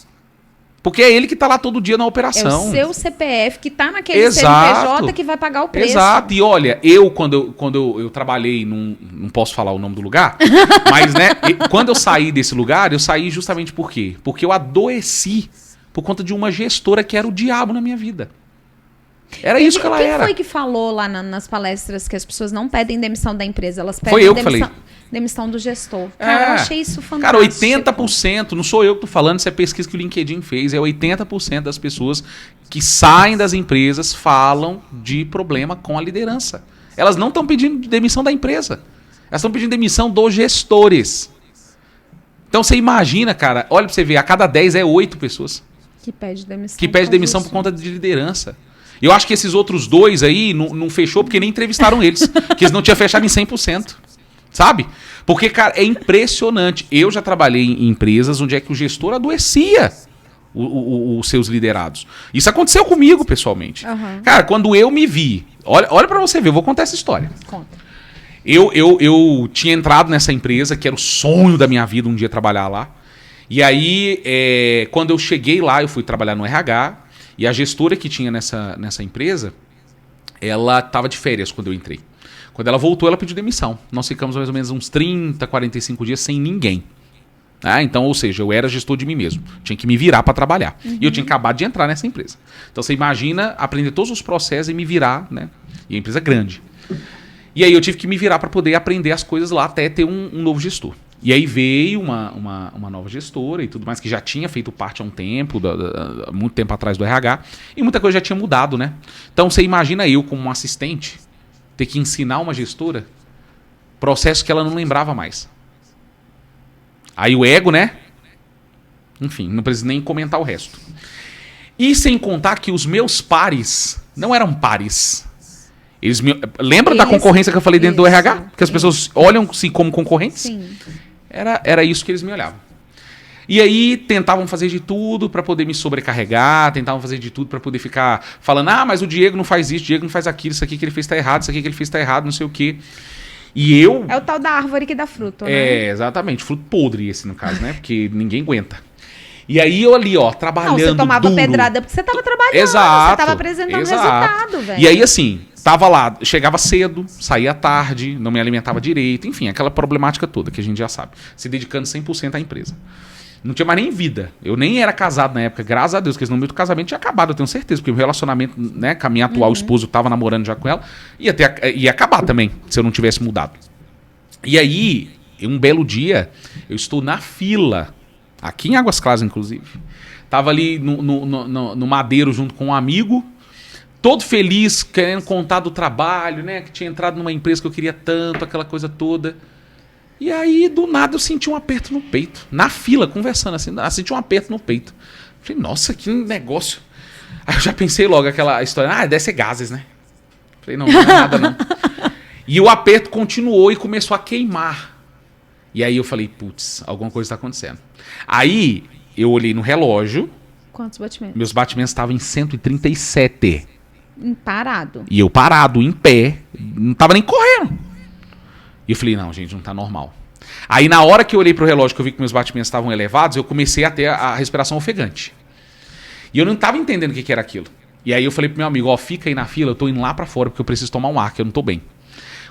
Porque é ele que tá lá todo dia na operação. É o seu CPF que tá naquele CNPJ que vai pagar o preço. Exato. E olha, quando eu trabalhei não posso falar o nome do lugar, mas, né, quando eu saí desse lugar, eu saí justamente por quê? Porque eu adoeci por conta de uma gestora que era o diabo na minha vida. Era isso que ela era. Quem foi que falou lá nas palestras que as pessoas não pedem demissão da empresa, elas pedem foi eu que falei. Demissão do gestor? Cara, eu achei isso fantástico. Cara, 80%, não sou eu que tô falando, isso é pesquisa que o LinkedIn fez, é 80% das pessoas que saem das empresas falam de problema com a liderança. Elas não estão pedindo demissão da empresa, elas estão pedindo demissão dos gestores. Então você imagina, cara, olha pra você ver, a cada 10 é 8 pessoas que pede demissão. Que pede demissão por conta de liderança. Eu acho que esses outros dois aí não fechou porque nem entrevistaram eles. Porque eles não tinham fechado em 100%. Sabe? Porque, cara, é impressionante. Eu já trabalhei em empresas onde é que o gestor adoecia os seus liderados. Isso aconteceu comigo, pessoalmente. Cara, quando eu me vi... Olha pra você ver, eu vou contar essa história. Conta. Eu tinha entrado nessa empresa, que era o sonho da minha vida um dia trabalhar lá. E aí, quando eu cheguei lá, eu fui trabalhar no RH... E a gestora que tinha nessa empresa, ela estava de férias quando eu entrei. Quando ela voltou, ela pediu demissão. Nós ficamos mais ou menos uns 30, 45 dias sem ninguém. Então, ou seja, eu era gestor de mim mesmo. Tinha que me virar para trabalhar. E eu tinha acabado de entrar nessa empresa. Então, você imagina aprender todos os processos e me virar, né? E a empresa é grande. E aí eu tive que me virar para poder aprender as coisas lá até ter um novo gestor. E aí veio uma nova gestora e tudo mais, que já tinha feito parte há um tempo, muito tempo atrás do RH, e muita coisa já tinha mudado, né? Então você imagina eu, como um assistente, ter que ensinar uma gestora processo que ela não lembrava mais. Aí o ego, né? Enfim, não preciso nem comentar o resto. E sem contar que os meus pares não eram pares. Lembra da concorrência que eu falei dentro do RH? Que as pessoas olham-se como concorrentes? Sim. Era isso que eles me olhavam. E aí tentavam fazer de tudo para poder me sobrecarregar, tentavam fazer de tudo para poder ficar falando, mas o Diego não faz isso, o Diego não faz aquilo, isso aqui que ele fez tá errado, isso aqui que ele fez tá errado, não sei o quê. E eu... É o tal da árvore que dá fruto, né? Exatamente. Fruto podre esse, no caso, né? Porque ninguém aguenta. E aí eu ali, trabalhando duro. Não, você tomava pedrada porque você tava trabalhando. Exato. Você tava apresentando resultado, velho. E aí, assim, tava lá, chegava cedo, saía tarde, não me alimentava direito, enfim, aquela problemática toda que a gente já sabe. Se dedicando 100% à empresa. Não tinha mais nem vida. Eu nem era casado na época, graças a Deus, porque senão meu casamento tinha acabado, eu tenho certeza, porque o relacionamento, né, com a minha atual esposa, eu tava namorando já com ela, ia acabar também, se eu não tivesse mudado. E aí, um belo dia, eu estou na fila, aqui em Águas Claras, inclusive, Tava ali no Madeiro junto com um amigo, todo feliz, querendo contar do trabalho, né? Que tinha entrado numa empresa que eu queria tanto, aquela coisa toda. E aí, do nada, eu senti um aperto no peito. Na fila, conversando assim, eu senti um aperto no peito. Falei, nossa, que negócio. Aí eu já pensei logo aquela história, deve ser gases, né? Falei, não é nada não. E o aperto continuou e começou a queimar. E aí eu falei, putz, alguma coisa está acontecendo. Aí eu olhei no relógio. Quantos batimentos? Meus batimentos estavam em 137. Parado. E eu parado, em pé, não tava nem correndo. E eu falei, não, gente, não tá normal. Aí na hora que eu olhei pro relógio, que eu vi que meus batimentos estavam elevados, eu comecei a ter a respiração ofegante. E eu não tava entendendo o que era aquilo. E aí eu falei pro meu amigo, fica aí na fila, eu tô indo lá pra fora, porque eu preciso tomar um ar, que eu não tô bem.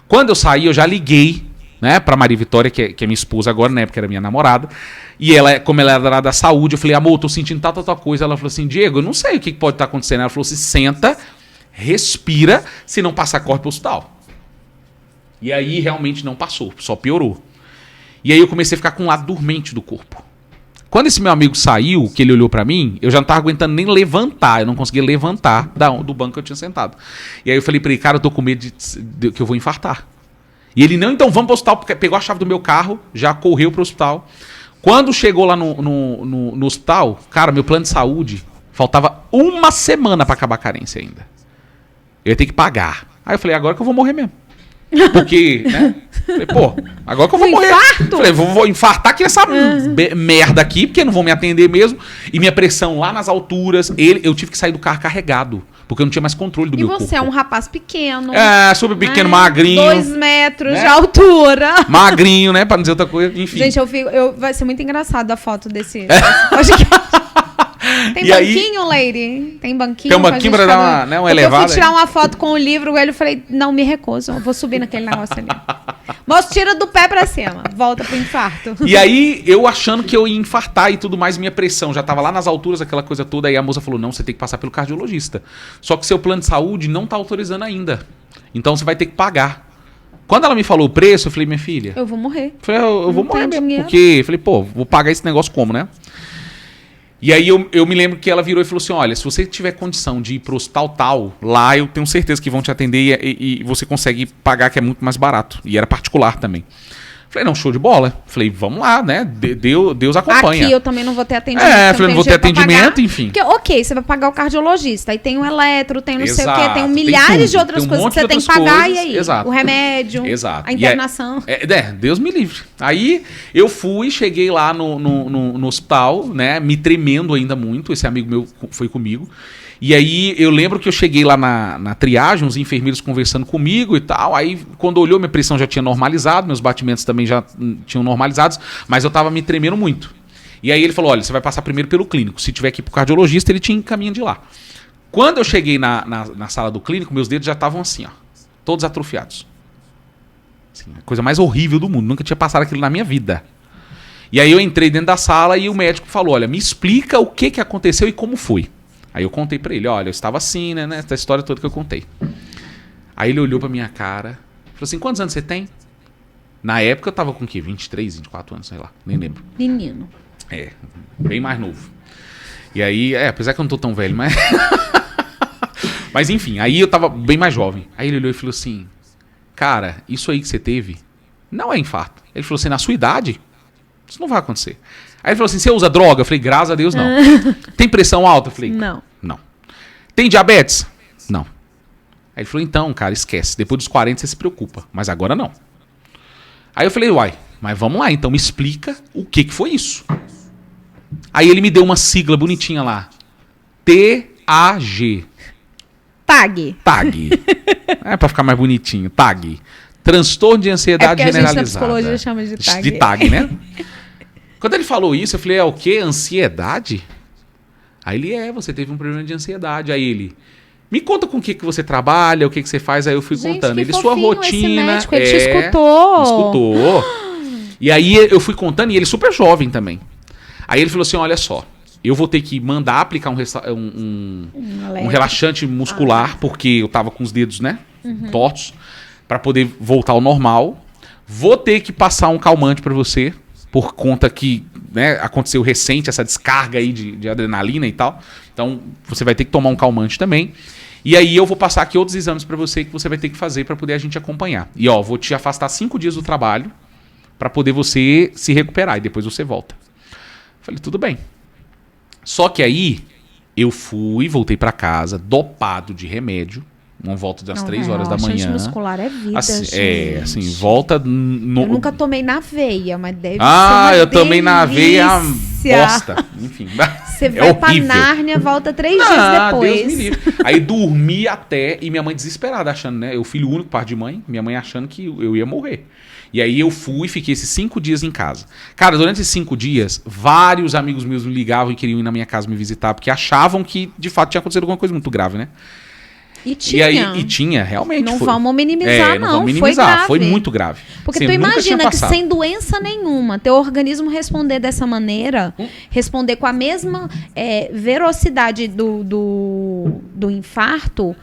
Quando eu saí, eu já liguei, né, pra Maria Vitória, que é minha esposa agora, na época era minha namorada. E ela, como ela era da saúde, eu falei, amor, eu tô sentindo tal coisa. Ela falou assim, Diego, eu não sei o que pode estar acontecendo. Ela falou assim, senta, respira, se não passar, corre pro hospital. E aí realmente não passou, só piorou. E aí eu comecei a ficar com um lado dormente do corpo. Quando esse meu amigo saiu, que ele olhou pra mim, eu já não tava aguentando nem levantar. Eu não conseguia levantar do banco que eu tinha sentado. E aí eu falei pra ele, cara, eu tô com medo de que eu vou infartar. E ele, não, então vamos pro hospital, porque pegou a chave do meu carro, já correu pro hospital. Quando chegou lá no hospital, cara, meu plano de saúde, faltava uma semana pra acabar a carência ainda. Eu ia ter que pagar. Aí eu falei, agora que eu vou morrer mesmo. Porque, né? Falei, pô, agora que eu vou morrer. Infarto? Falei, vou infartar aqui nessa merda aqui, porque não vão me atender mesmo. E minha pressão lá nas alturas, eu tive que sair do carro carregado, porque eu não tinha mais controle do meu corpo. E você é um rapaz pequeno. Super pequeno, magrinho. 2 metros de altura. Magrinho, né? Pra não dizer outra coisa, enfim. Gente, vai ser muito engraçado a foto desse podcast. Tem e banquinho, lady? Tem banquinho? Tem um banquinho pra dar uma elevada. Eu fui tirar uma foto com o livro, eu falei, não, me recuso, eu vou subir naquele negócio ali. Moço, tira do pé pra cima, volta pro infarto. E aí, eu achando que eu ia infartar e tudo mais, minha pressão já tava lá nas alturas, aquela coisa toda, aí a moça falou, não, você tem que passar pelo cardiologista. Só que seu plano de saúde não tá autorizando ainda. Então você vai ter que pagar. Quando ela me falou o preço, eu falei, minha filha... Eu vou morrer. Eu falei, eu vou morrer mesmo, porque... Eu falei, pô, vou pagar esse negócio como, né? E aí eu me lembro que ela virou e falou assim, olha, se você tiver condição de ir pro hospital tal, lá eu tenho certeza que vão te atender e você consegue pagar, que é muito mais barato. E era particular também. Falei, não, show de bola. Falei, vamos lá, né? Deus acompanha. Aqui eu também não vou ter atendimento. Falei, não vou ter atendimento, enfim. Porque, ok, você vai pagar o cardiologista, aí tem o eletro, tem não sei o quê, tem milhares de outras coisas que você tem que pagar, e aí? Exato. O remédio, a internação. Deus me livre. Aí eu cheguei lá no hospital, né? Me tremendo ainda muito, esse amigo meu foi comigo. E aí eu lembro que eu cheguei lá na triagem, os enfermeiros conversando comigo e tal. Aí quando olhou, minha pressão já tinha normalizado, meus batimentos também já tinham normalizados, mas eu tava me tremendo muito. E aí ele falou, olha, você vai passar primeiro pelo clínico. Se tiver que ir pro cardiologista, ele te encaminha de lá. Quando eu cheguei na sala do clínico, meus dedos já estavam assim, ó, todos atrofiados. Assim, a coisa mais horrível do mundo. Nunca tinha passado aquilo na minha vida. E aí eu entrei dentro da sala e o médico falou, olha, me explica o que aconteceu e como foi. Aí eu contei pra ele, olha, eu estava assim, né, essa história toda que eu contei. Aí ele olhou pra minha cara, falou assim, quantos anos você tem? Na época eu tava com o quê? 23, 24 anos, sei lá, nem lembro. Menino. Bem mais novo. E aí, apesar que eu não tô tão velho, mas... mas enfim, aí eu tava bem mais jovem. Aí ele olhou e falou assim, cara, isso aí que você teve não é infarto. Ele falou assim, na sua idade, isso não vai acontecer. Aí ele falou assim, você usa droga? Eu falei, graças a Deus, não. Tem pressão alta? Eu falei, não. Tem diabetes? Não. Aí ele falou, então, cara, esquece. Depois dos 40 você se preocupa, mas agora não. Aí eu falei, uai, mas vamos lá, então me explica o que foi isso. Aí ele me deu uma sigla bonitinha lá. TAG. TAG. Pra ficar mais bonitinho, TAG. Transtorno de ansiedade generalizada. A gente na psicologia chama de TAG. De TAG, né? Quando ele falou isso, eu falei, é o quê? Ansiedade? Aí ele, você teve um problema de ansiedade. Aí ele, me conta com o que você trabalha, o que você faz. Aí eu fui contando. Ele, sua rotina. Esse médico, ele te escutou. Me escutou. E aí eu fui contando, e ele super jovem também. Aí ele falou assim, olha só, eu vou ter que mandar aplicar um relaxante muscular, porque eu tava com os dedos, né, tortos, pra poder voltar ao normal. Vou ter que passar um calmante pra você, por conta que né, aconteceu recente, essa descarga aí de adrenalina e tal. Então, você vai ter que tomar um calmante também. E aí eu vou passar aqui outros exames para você que você vai ter que fazer para poder a gente acompanhar. E ó, vou te afastar 5 dias do trabalho para poder você se recuperar e depois você volta. Falei, tudo bem. Só que aí eu voltei para casa dopado de remédio, uma volta das 3 horas da manhã. Relaxante muscular é vida, assim, gente. assim, volta no... Eu nunca tomei na veia, mas deve ser Ah, uma eu tomei na veia delícia. bosta. Enfim, Você vai pra horrível. Nárnia, volta 3 dias Ah, depois. Deus me livre. Aí dormi até, e minha mãe desesperada, achando, né? Eu filho único, par de mãe, minha mãe achando que eu ia morrer. E aí eu fui e fiquei esses 5 dias em casa. Cara, durante esses 5 dias, vários amigos meus me ligavam e queriam ir na minha casa me visitar, porque achavam que, de fato, tinha acontecido alguma coisa muito grave, né? E tinha. E tinha, realmente. Não foi. vamos minimizar, não. Vamos minimizar, Foi grave. foi muito grave. Porque Assim, tu eu nunca tinha imagina que passado. sem doença nenhuma, teu organismo responder dessa maneira, responder com a mesma velocidade do infarto,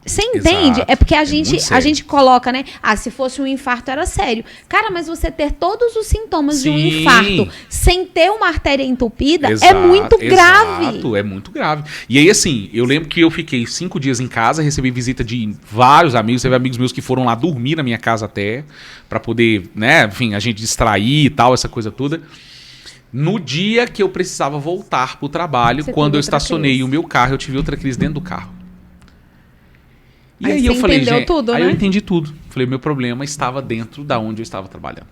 você entende? Exato. É porque É muito a sério. gente coloca, né? Ah, se fosse um infarto era sério. Cara, mas você ter todos os sintomas de um Sim. infarto sem ter uma artéria entupida é Exato, muito grave. Exato, é muito grave. E aí, assim, eu lembro que eu fiquei 5 dias em casa, recebi visita de vários amigos, teve amigos meus que foram lá dormir na minha casa até, pra poder, né, enfim, a gente distrair e tal, essa coisa toda. No dia que eu precisava voltar pro trabalho, Você quando teve eu outra estacionei crise. o meu carro, eu tive outra crise dentro do carro. E Aí aí você eu falei, entendeu gente, tudo, aí né? eu entendi tudo. Falei, meu problema estava dentro da onde eu estava trabalhando.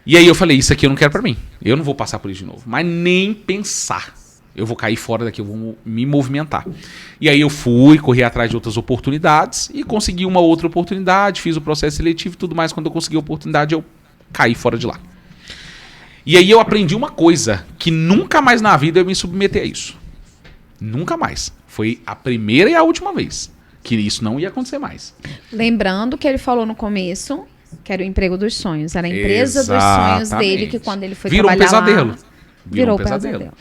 E aí eu falei, isso aqui eu não quero pra mim. Eu não vou passar por isso de novo. Mas nem pensar. Eu vou cair fora daqui, eu vou me movimentar. E aí eu fui, corri atrás de outras oportunidades e consegui uma outra oportunidade, fiz o processo seletivo e tudo mais. Quando eu consegui a oportunidade, eu caí fora de lá. E aí eu aprendi uma coisa, que nunca mais na vida eu me submeter a isso. Nunca mais. Foi a primeira e a última vez que isso não ia acontecer mais. Lembrando que ele falou no começo que era o emprego dos sonhos. Era a empresa dos sonhos dele, que quando ele foi Virou um trabalhar pesadelo. lá... Virou um pesadelo.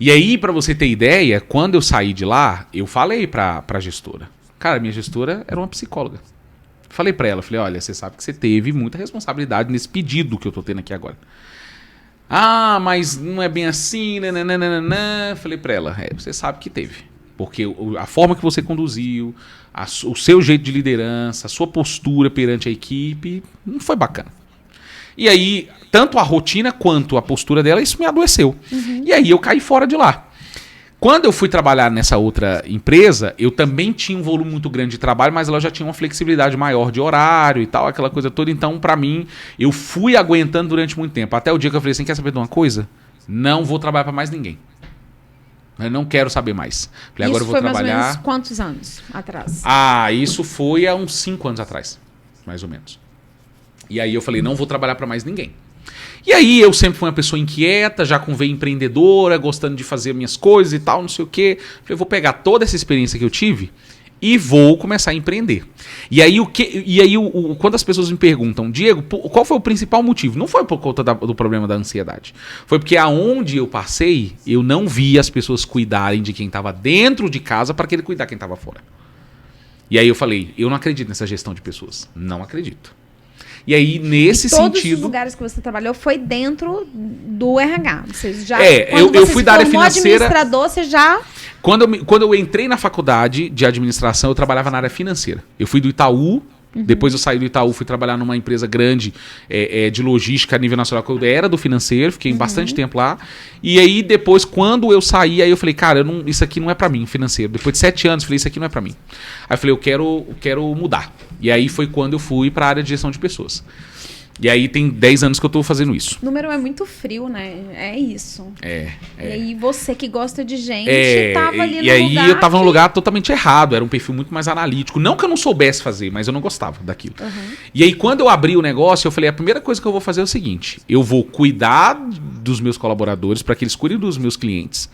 E aí, pra você ter ideia, quando eu saí de lá, eu falei pra gestora. Cara, minha gestora era uma psicóloga. Falei pra ela, falei, olha, você sabe que você teve muita responsabilidade nesse pedido que eu tô tendo aqui agora. Ah, mas não é bem assim, nananana. Falei pra ela, você sabe que teve. Porque a forma que você conduziu, o seu jeito de liderança, a sua postura perante a equipe, não foi bacana. E aí, tanto a rotina quanto a postura dela, isso me adoeceu. E aí eu caí fora de lá. Quando eu fui trabalhar nessa outra empresa, eu também tinha um volume muito grande de trabalho, mas ela já tinha uma flexibilidade maior de horário e tal, aquela coisa toda. Então, pra mim, eu fui aguentando durante muito tempo. Até o dia que eu falei assim, quer saber de uma coisa? Não vou trabalhar pra mais ninguém. Eu não quero saber mais. Falei, agora eu vou trabalhar... mais ou menos quantos anos atrás? Ah, isso foi há uns 5 anos atrás, mais ou menos. E aí eu falei, não vou trabalhar pra mais ninguém. E aí eu sempre fui uma pessoa inquieta, já com veia empreendedora, gostando de fazer minhas coisas e tal, não sei o quê. Falei, vou pegar toda essa experiência que eu tive e vou começar a empreender. E aí, quando as pessoas me perguntam, Diego, qual foi o principal motivo? Não foi por conta do problema da ansiedade. Foi porque aonde eu passei, eu não vi as pessoas cuidarem de quem estava dentro de casa para querer cuidar quem estava fora. E aí eu falei, eu não acredito nessa gestão de pessoas. Não acredito. E aí, nesse sentido... Todos os lugares que você trabalhou foi dentro do RH. Você já, eu fui da área financeira... administrador, você já... Quando eu entrei na faculdade de administração, eu trabalhava na área financeira. Eu fui do Itaú, depois eu saí do Itaú, fui trabalhar numa empresa grande de logística a nível nacional, que eu era do financeiro, fiquei bastante tempo lá. E aí, depois, quando eu saí, aí eu falei, cara, isso aqui não é pra mim, financeiro. Depois de 7 anos, eu falei, isso aqui não é pra mim. Aí eu falei, eu quero mudar. E aí foi quando eu fui pra área de gestão de pessoas. E aí tem 10 anos que eu tô fazendo isso. O número é muito frio, né? É isso. E aí você que gosta de gente tava ali no lugar. E aí eu tava num lugar totalmente errado. Era um perfil muito mais analítico. Não que eu não soubesse fazer, mas eu não gostava daquilo. E aí quando eu abri o negócio, eu falei, a primeira coisa que eu vou fazer é o seguinte. Eu vou cuidar dos meus colaboradores para que eles cuidem dos meus clientes.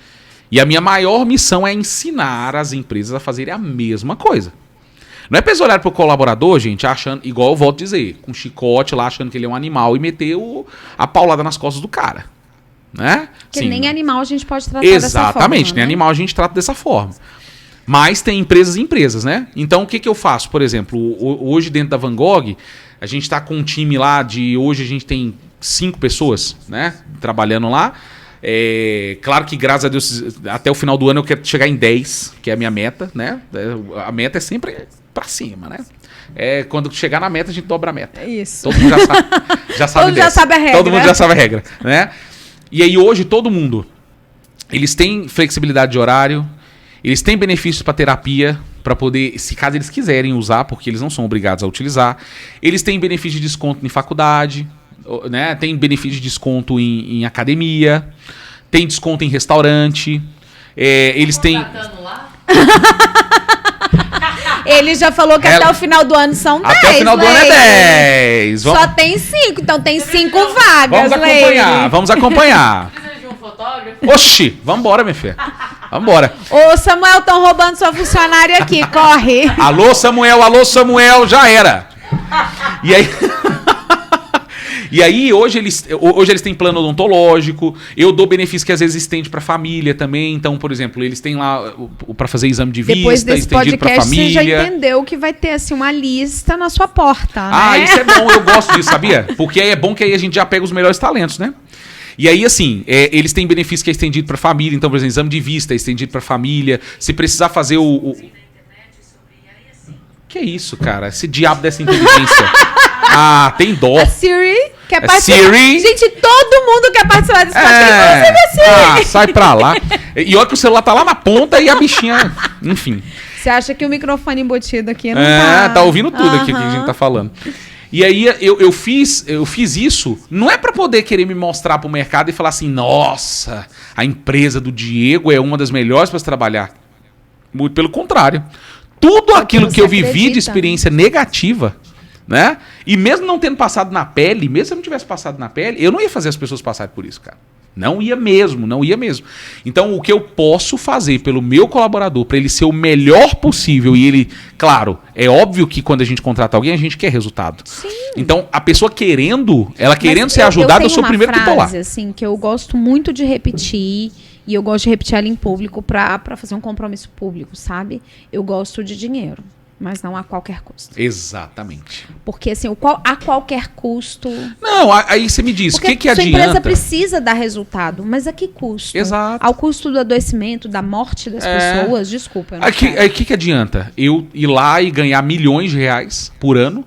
E a minha maior missão é ensinar as empresas a fazerem a mesma coisa. Não é pra eles olharem pro colaborador, gente, achando, igual eu volto a dizer, com um chicote lá, achando que ele é um animal e meter a paulada nas costas do cara. Né? Porque Sim, nem animal a gente pode tratar dessa forma. Exatamente, nem animal a gente trata dessa forma. Mas tem empresas e empresas, né? Então o que eu faço? Por exemplo, hoje dentro da Van Gogh, a gente tá com um time lá hoje a gente tem 5 pessoas, né? Trabalhando lá. Claro que, graças a Deus, até o final do ano eu quero chegar em 10, que é a minha meta, né? A meta é sempre pra cima, né? Quando chegar na meta, a gente dobra a meta. Isso. Todo mundo já sabe Todo mundo já sabe a regra. Todo mundo já sabe a regra, né? E aí hoje todo mundo, eles têm flexibilidade de horário, eles têm benefícios para terapia, para poder, se caso eles quiserem usar, porque eles não são obrigados a utilizar. Eles têm benefício de desconto em faculdade, né? Tem benefício de desconto em academia, tem desconto em restaurante. Eles têm... Lá? Ele já falou que até o final do ano são 10. Até o final do ano é 10. Só tem 5, então tem 5 vagas, Vamos acompanhar. Precisa de um fotógrafo? Oxi, vambora, minha filha. Vambora. Ô, Samuel, estão roubando sua funcionária aqui, corre. Alô, Samuel, já era. E aí... E aí, hoje eles têm plano odontológico, eu dou benefício que às vezes estende pra família também. Então, por exemplo, eles têm lá pra fazer exame de Depois vista, desse estendido pra podcast, família. você já entendeu que vai ter assim uma lista na sua porta, né? Isso é bom, eu gosto disso, sabia? Porque aí é bom que aí a gente já pega os melhores talentos, né? E aí, assim, eles têm benefício que é estendido pra família. Então, por exemplo, exame de vista é estendido pra família. Se precisar fazer Que é isso, cara? Esse diabo dessa inteligência. Tem dó. A Siri quer participar. Siri. Gente, todo mundo quer participar desse podcast. Você vê Siri. Sai pra lá. E olha que o celular tá lá na ponta e a bichinha... Enfim. Você acha que o microfone embutido aqui não tá... Tá ouvindo tudo aqui que a gente tá falando. E aí eu fiz isso, não é pra poder querer me mostrar pro mercado e falar assim, nossa, a empresa do Diego é uma das melhores pra se trabalhar. Muito pelo contrário. Tudo aquilo que eu vivi de experiência negativa, né? E mesmo não tendo passado na pele, mesmo se eu não tivesse passado na pele, eu não ia fazer as pessoas passarem por isso, cara. Não ia mesmo. Então, o que eu posso fazer pelo meu colaborador, para ele ser o melhor possível, e ele, claro, é óbvio que quando a gente contrata alguém, a gente quer resultado. Sim. Então, a pessoa querendo ser ajudada, eu sou o primeiro que tô lá. Assim, que eu gosto muito de repetir, e eu gosto de repetir ela em público pra fazer um compromisso público, sabe? Eu gosto de dinheiro, mas não a qualquer custo. Exatamente. Porque, assim, a qualquer custo... Não, aí você me diz, o que a adianta? A empresa precisa dar resultado, mas a que custo? Exato. Ao custo do adoecimento, da morte das pessoas, desculpa. Aí que adianta? Eu ir lá e ganhar milhões de reais por ano,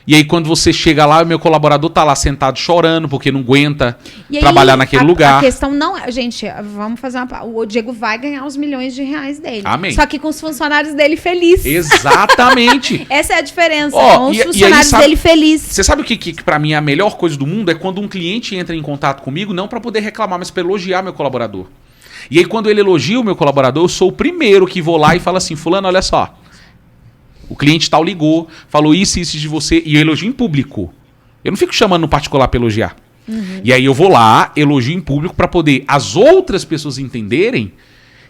e aí quando você chega lá, o meu colaborador tá lá sentado chorando, porque não aguenta trabalhar naquele lugar. A questão não é... Gente, vamos fazer o Diego vai ganhar os milhões de reais dele. Amém. Só que com os funcionários dele felizes. Exatamente. Essa é a diferença. Com os funcionários dele felizes. Você sabe o que pra mim é a melhor coisa do mundo? É quando um cliente entra em contato comigo, não pra poder reclamar, mas pra elogiar meu colaborador. E aí quando ele elogia o meu colaborador, eu sou o primeiro que vou lá e falo assim, fulano, olha só. O cliente tal ligou, falou isso de você, e eu elogio em público. Eu não fico chamando no particular para elogiar. Uhum. E aí eu vou lá, elogio em público para poder as outras pessoas entenderem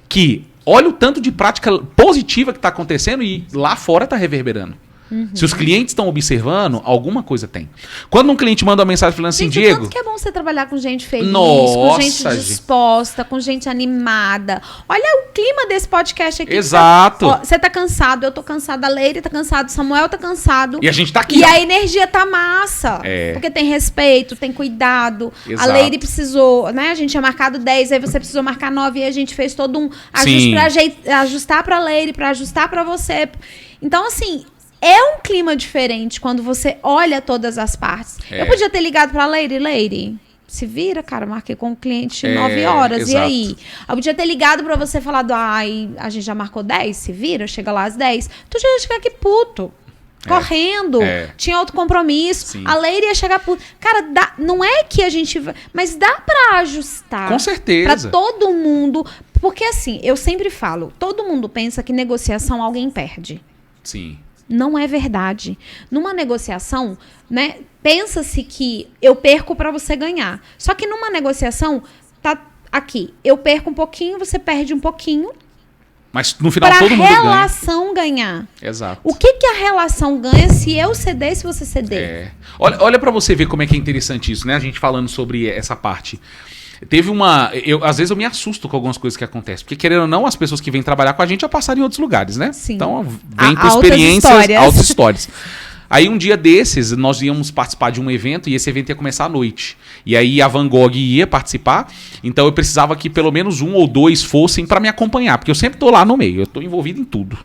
que olha o tanto de prática positiva que está acontecendo e lá fora está reverberando. Uhum. Se os clientes estão observando, alguma coisa tem. Quando um cliente manda uma mensagem falando assim, Diego... Tanto que é bom você trabalhar com gente feliz, com gente disposta, com gente animada. Olha o clima desse podcast aqui. Exato. Você tá cansado, eu tô cansada, a Leire tá cansado, o Samuel tá cansado. E a gente tá aqui. E a energia tá massa. Porque tem respeito, tem cuidado. Exato. A Leire precisou, né? A gente tinha marcado 10, aí você precisou marcar 9, e a gente fez todo um ajuste pra ajustar pra Leire, pra ajustar pra você. Então, assim... É um clima diferente quando você olha todas as partes. Eu podia ter ligado pra Leire, se vira, cara, marquei com o cliente 9 horas, exato. E aí? Eu podia ter ligado pra você e falado, a gente já marcou 10, se vira, chega lá às 10. Tu já ia chegar aqui puto, correndo, tinha outro compromisso, sim. A Leire ia chegar puto. Cara, não é que a gente... Mas dá pra ajustar. Com certeza. Pra todo mundo. Porque assim, eu sempre falo, todo mundo pensa que negociação alguém perde. Sim. Não é verdade. Numa negociação, né, pensa-se que eu perco para você ganhar. Só que numa negociação, tá aqui, eu perco um pouquinho, você perde um pouquinho. Mas no final todo mundo ganha. Pra relação ganhar. Exato. O que a relação ganha se eu ceder e se você ceder? Olha para você ver como é que é interessante isso, né? A gente falando sobre essa parte. Teve às vezes eu me assusto com algumas coisas que acontecem. Porque, querendo ou não, as pessoas que vêm trabalhar com a gente já passaram em outros lugares, né? Sim. Então, vem com experiências, altas histórias. Aí um dia desses, nós íamos participar de um evento e esse evento ia começar à noite. E aí a Van Gogh ia participar, então eu precisava que pelo menos 1 ou 2 fossem para me acompanhar, porque eu sempre tô lá no meio, eu tô envolvido em tudo.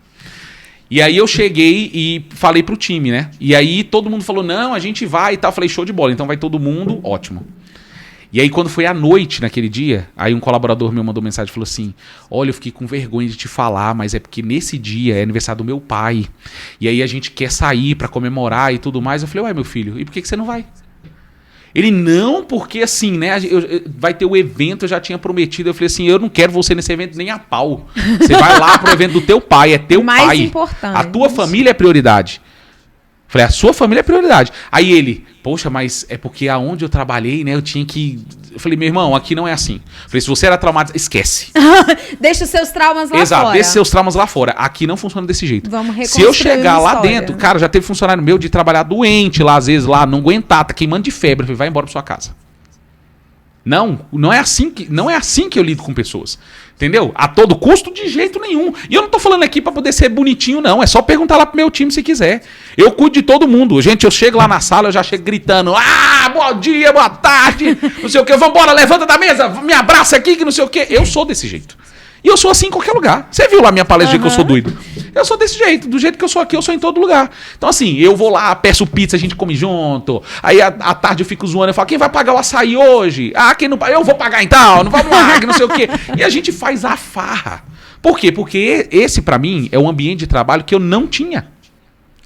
E aí eu cheguei e falei pro time, né? E aí todo mundo falou, não, a gente vai e tal. Eu falei, show de bola, então vai todo mundo, ótimo. E aí quando foi à noite naquele dia, aí um colaborador meu mandou mensagem e falou assim, olha, eu fiquei com vergonha de te falar, mas é porque nesse dia é aniversário do meu pai. E aí a gente quer sair pra comemorar e tudo mais. Eu falei, ué, meu filho, e por que você não vai? Ele, não, porque assim, né, vai ter o evento, eu já tinha prometido. Eu falei assim, eu não quero você nesse evento nem a pau. Você vai lá pro evento do teu pai, é teu mais pai. Importante. A tua família é prioridade. Falei, a sua família é prioridade. Aí ele, poxa, mas é porque aonde eu trabalhei, né, eu tinha que... Eu falei, meu irmão, aqui não é assim. Falei, se você era traumatizado, esquece. Deixa os seus traumas lá Exato, fora. deixa os seus traumas lá fora. Aqui não funciona desse jeito. Vamos reconstruir. Se eu chegar uma lá história. dentro, cara, já teve funcionário meu de trabalhar doente lá, às vezes lá, não aguentar, tá queimando de febre. Eu falei, vai embora pra sua casa. Não é assim que eu lido com pessoas. Entendeu? A todo custo, de jeito nenhum. E eu não tô falando aqui pra poder ser bonitinho, não. É só perguntar lá pro meu time se quiser. Eu cuido de todo mundo. Gente, eu chego lá na sala, eu já chego gritando. Ah, bom dia, boa tarde. Não sei o quê. Vambora, levanta da mesa. Me abraça aqui, que não sei o quê. Eu sou desse jeito. E eu sou assim em qualquer lugar. Você viu lá minha palestra que eu sou doido? Eu sou desse jeito. Do jeito que eu sou aqui, eu sou em todo lugar. Então assim, eu vou lá, peço pizza, a gente come junto. Aí à tarde eu fico zoando, eu falo, quem vai pagar o açaí hoje? Ah, quem não paga? Eu vou pagar então, não vamos lá, que não sei o quê. E a gente faz a farra. Por quê? Porque esse pra mim é um ambiente de trabalho que eu não tinha.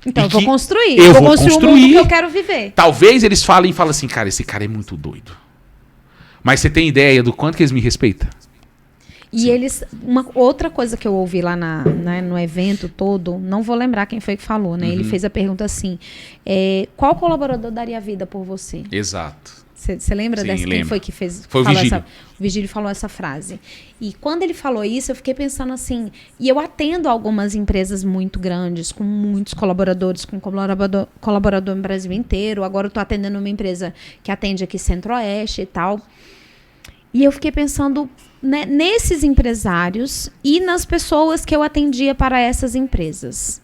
Então eu vou construir. Eu vou construir o mundo que eu quero viver. Talvez eles falem assim, cara, esse cara é muito doido. Mas você tem ideia do quanto que eles me respeitam? E eles, uma outra coisa que eu ouvi lá no evento todo, não vou lembrar quem foi que falou, né? Ele fez a pergunta assim, qual colaborador daria vida por você? Exato. Você lembra Sim, dessa? Quem lembro. foi que fez? Foi o Vigílio. O Vigílio falou essa frase. E quando ele falou isso, eu fiquei pensando assim, e eu atendo algumas empresas muito grandes, com muitos colaboradores, com colaborador no Brasil inteiro. Agora eu estou atendendo uma empresa que atende aqui Centro-Oeste e tal. E eu fiquei pensando, né, nesses empresários e nas pessoas que eu atendia para essas empresas.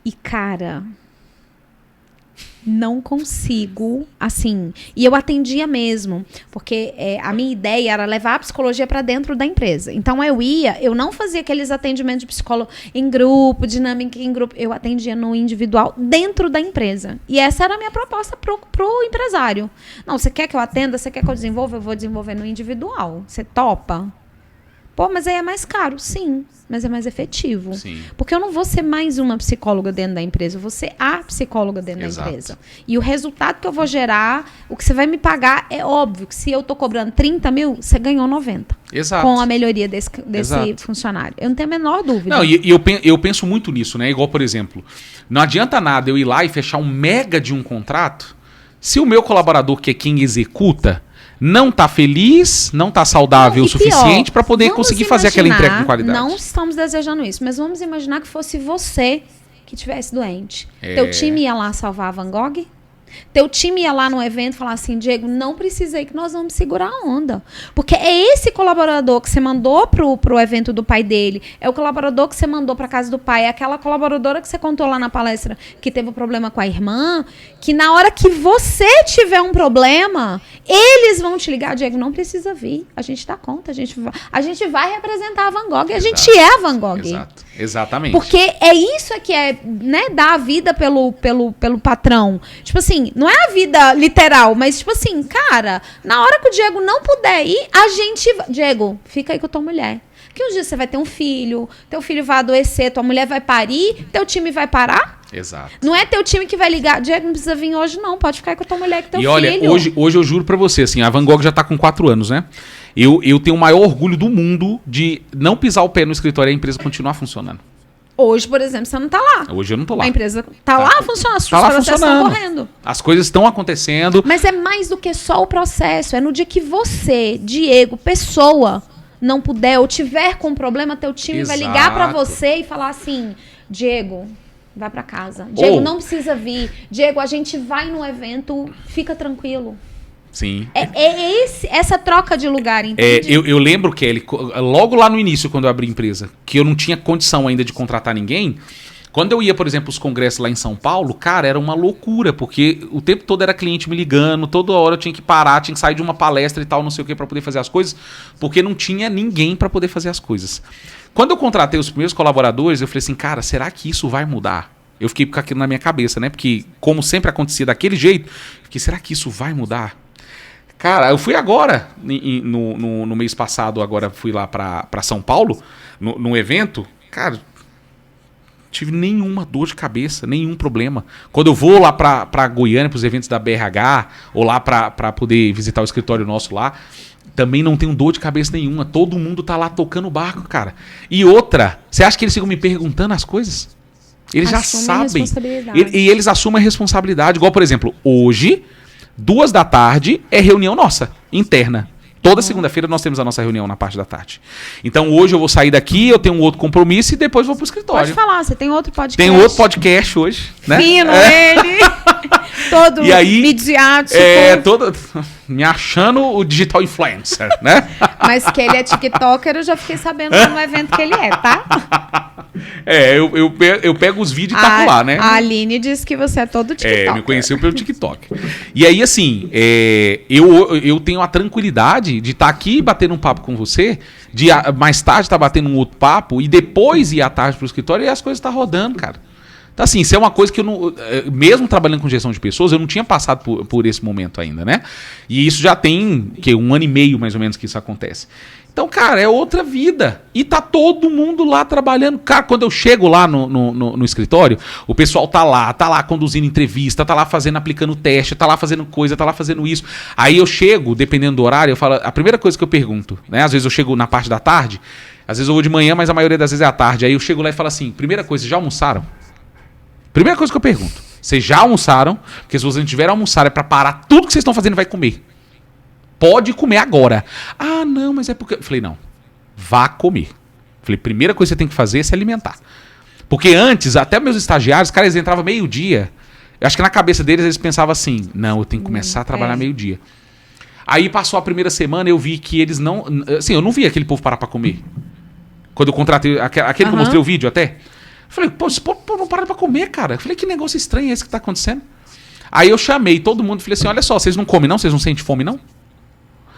E, cara, não consigo, assim... E eu atendia mesmo, porque a minha ideia era levar a psicologia para dentro da empresa. Então, eu não fazia aqueles atendimentos de psicólogo em grupo, dinâmica em grupo. Eu atendia no individual dentro da empresa. E essa era a minha proposta pro empresário. Não, você quer que eu atenda? Você quer que eu desenvolva? Eu vou desenvolver no individual. Você topa? Pô, mas aí é mais caro. Sim, mas é mais efetivo. Sim. Porque eu não vou ser mais uma psicóloga dentro da empresa, eu vou ser a psicóloga dentro Exato. da empresa. E o resultado que eu vou gerar, o que você vai me pagar, é óbvio que se eu tô cobrando 30 mil, você ganhou 90. Exato. Com a melhoria desse Exato. funcionário. Eu não tenho a menor dúvida. Não, e eu penso muito nisso, né? Igual, por exemplo, não adianta nada eu ir lá e fechar um mega de um contrato se o meu colaborador, que é quem executa, não tá feliz, não tá saudável o suficiente para poder conseguir fazer aquela entrega com qualidade. Não estamos desejando isso, mas vamos imaginar que fosse você que estivesse doente. Teu time ia lá salvar a Van Gogh? Teu time ia lá no evento e falar assim, Diego, não precisei que nós vamos segurar a onda. Porque é esse colaborador que você mandou pro evento do pai dele, é o colaborador que você mandou pra casa do pai, é aquela colaboradora que você contou lá na palestra que teve um problema com a irmã, que na hora que você tiver um problema, eles vão te ligar, Diego, não precisa vir, a gente dá conta, a gente vai representar a Van Gogh, e a gente é a Van Gogh. Exato. Exatamente. Porque isso que é, né, dar a vida pelo patrão. Tipo assim, não é a vida literal, mas tipo assim, cara, na hora que o Diego não puder ir, a gente... Diego, fica aí com a tua mulher. Porque um dia você vai ter um filho, teu filho vai adoecer, tua mulher vai parir, teu time vai parar. Exato. Não é teu time que vai ligar, Diego, não precisa vir hoje não, pode ficar com a tua mulher, com teu filho. E olha, hoje eu juro pra você, assim, a Van Gogh já tá com 4 anos, né? Eu tenho o maior orgulho do mundo de não pisar o pé no escritório e a empresa continuar funcionando. Hoje, por exemplo, você não tá lá. Hoje eu não tô lá. A empresa tá lá funcionando, os Tá lá processos estão funcionando. correndo. As coisas estão acontecendo. Mas é mais do que só o processo. É no dia que você, Diego, pessoa, não puder ou tiver com um problema, teu time vai ligar pra você e falar assim, Diego, vai pra casa. Diego, não precisa vir. Diego, a gente vai no evento, fica tranquilo. Sim. Essa troca de lugar, entende? Eu lembro, Kelly, logo lá no início, quando eu abri a empresa, que eu não tinha condição ainda de contratar ninguém, Quando eu ia, por exemplo, os congressos lá em São Paulo, cara, era uma loucura, porque o tempo todo era cliente me ligando, toda hora eu tinha que parar, tinha que sair de uma palestra e tal, não sei o que, pra poder fazer as coisas, porque não tinha ninguém pra poder fazer as coisas. Quando eu contratei os primeiros colaboradores, eu falei assim, cara, será que isso vai mudar? Eu fiquei com aquilo na minha cabeça, né? Porque, como sempre acontecia daquele jeito, fiquei, será que isso vai mudar? Cara, eu fui agora, no mês passado, agora fui lá pra São Paulo, no evento, cara, tive nenhuma dor de cabeça, nenhum problema. Quando eu vou lá pra Goiânia, pros eventos da BRH, ou lá pra poder visitar o escritório nosso lá, também não tenho dor de cabeça nenhuma. Todo mundo tá lá tocando o barco, cara. E outra, você acha que eles ficam me perguntando as coisas? Eles já sabem. E eles assumem a responsabilidade. Igual, por exemplo, hoje, 14h é reunião nossa, interna. Toda segunda-feira nós temos a nossa reunião na parte da tarde. Então hoje eu vou sair daqui, eu tenho um outro compromisso e depois vou pro escritório. Pode falar, você tem outro podcast. Tem outro podcast hoje, né? Fino ele. Todo e aí, midiático. todo me achando o digital influencer, né? Mas que ele é tiktoker, eu já fiquei sabendo no evento que ele é, tá? Eu pego os vídeos e taco lá, né? A Aline disse que você é todo tiktoker. Me conheceu pelo TikTok. E aí, assim, eu tenho a tranquilidade de estar aqui batendo um papo com você, de mais tarde estar batendo um outro papo e depois ir à tarde pro escritório e as coisas estão rodando, cara. Então, assim, isso é uma coisa que eu não... Mesmo trabalhando com gestão de pessoas, eu não tinha passado por esse momento ainda, né? E isso já tem, 1 ano e meio, mais ou menos, que isso acontece. Então, cara, é outra vida. E tá todo mundo lá trabalhando. Cara, quando eu chego lá no escritório, o pessoal tá lá conduzindo entrevista, tá lá aplicando teste, tá lá fazendo coisa, tá lá fazendo isso. Aí eu chego, dependendo do horário, eu falo... A primeira coisa que eu pergunto, né? Às vezes eu chego na parte da tarde, às vezes eu vou de manhã, mas a maioria das vezes é à tarde. Aí eu chego lá e falo assim, primeira coisa, já almoçaram? Primeira coisa que eu pergunto, vocês já almoçaram? Porque se vocês não tiverem almoçado é pra parar tudo que vocês estão fazendo e vai comer. Pode comer agora. Ah, não, mas é porque... Eu falei, não, vá comer. Falei, primeira coisa que você tem que fazer é se alimentar. Porque antes, até meus estagiários, cara, eles entravam meio-dia. Eu acho que na cabeça deles eles pensavam assim, não, eu tenho que começar a trabalhar meio-dia. Aí passou a primeira semana, eu vi que eles não... Assim, eu não vi aquele povo parar pra comer. Quando eu contratei, aquele que eu mostrei o vídeo até... Eu falei, pô, esse povo não para pra comer, cara. Eu falei, que negócio estranho é esse que tá acontecendo? Aí eu chamei todo mundo e falei assim, olha só, vocês não comem não? Vocês não sentem fome não?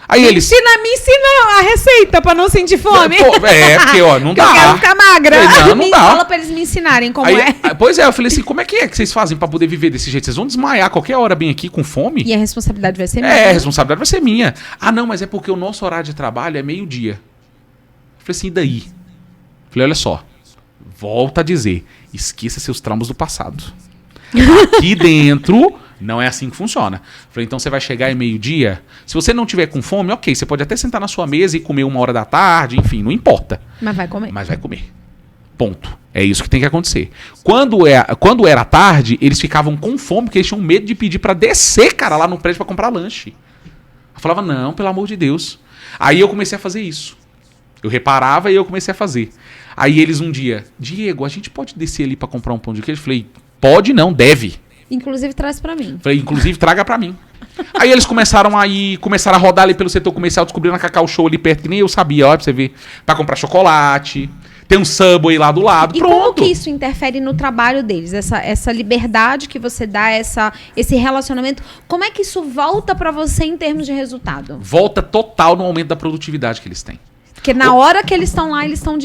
Aí eles... Me ensina a receita pra não sentir fome. Porque, ó, não dá. Eu quero ficar magra. Não dá. Fala pra eles me ensinarem como é. Pois é, eu falei assim, como é que vocês fazem pra poder viver desse jeito? Vocês vão desmaiar qualquer hora bem aqui com fome? E a responsabilidade vai ser minha. A responsabilidade vai ser minha. Ah, não, mas é porque o nosso horário de trabalho é meio-dia. Eu falei assim, e daí? Eu falei, olha só. Volta a dizer, esqueça seus traumas do passado. Aqui dentro não é assim que funciona. Falei, então você vai chegar em meio-dia. Se você não tiver com fome, ok, você pode até sentar na sua mesa e comer 1h da tarde, enfim, não importa. Mas vai comer. Mas vai comer. Ponto. É isso que tem que acontecer. Quando era tarde, eles ficavam com fome, porque eles tinham medo de pedir pra descer, cara, lá no prédio pra comprar lanche. Eu falava, não, pelo amor de Deus. Aí eu comecei a fazer isso. Eu reparava e eu comecei a fazer. Aí eles um dia, Diego, a gente pode descer ali pra comprar um pão de queijo? Eu falei, pode não, deve. Inclusive traz pra mim. Falei, inclusive traga pra mim. Aí eles começaram a rodar ali pelo setor comercial, descobrindo a Cacau Show ali perto, que nem eu sabia, ó, pra você ver. Pra comprar chocolate, tem um Subway lá do lado, e pronto. Como que isso interfere no trabalho deles? Essa liberdade que você dá, esse relacionamento, como é que isso volta pra você em termos de resultado? Volta total no aumento da produtividade que eles têm. Porque na hora que eles estão lá, eles estão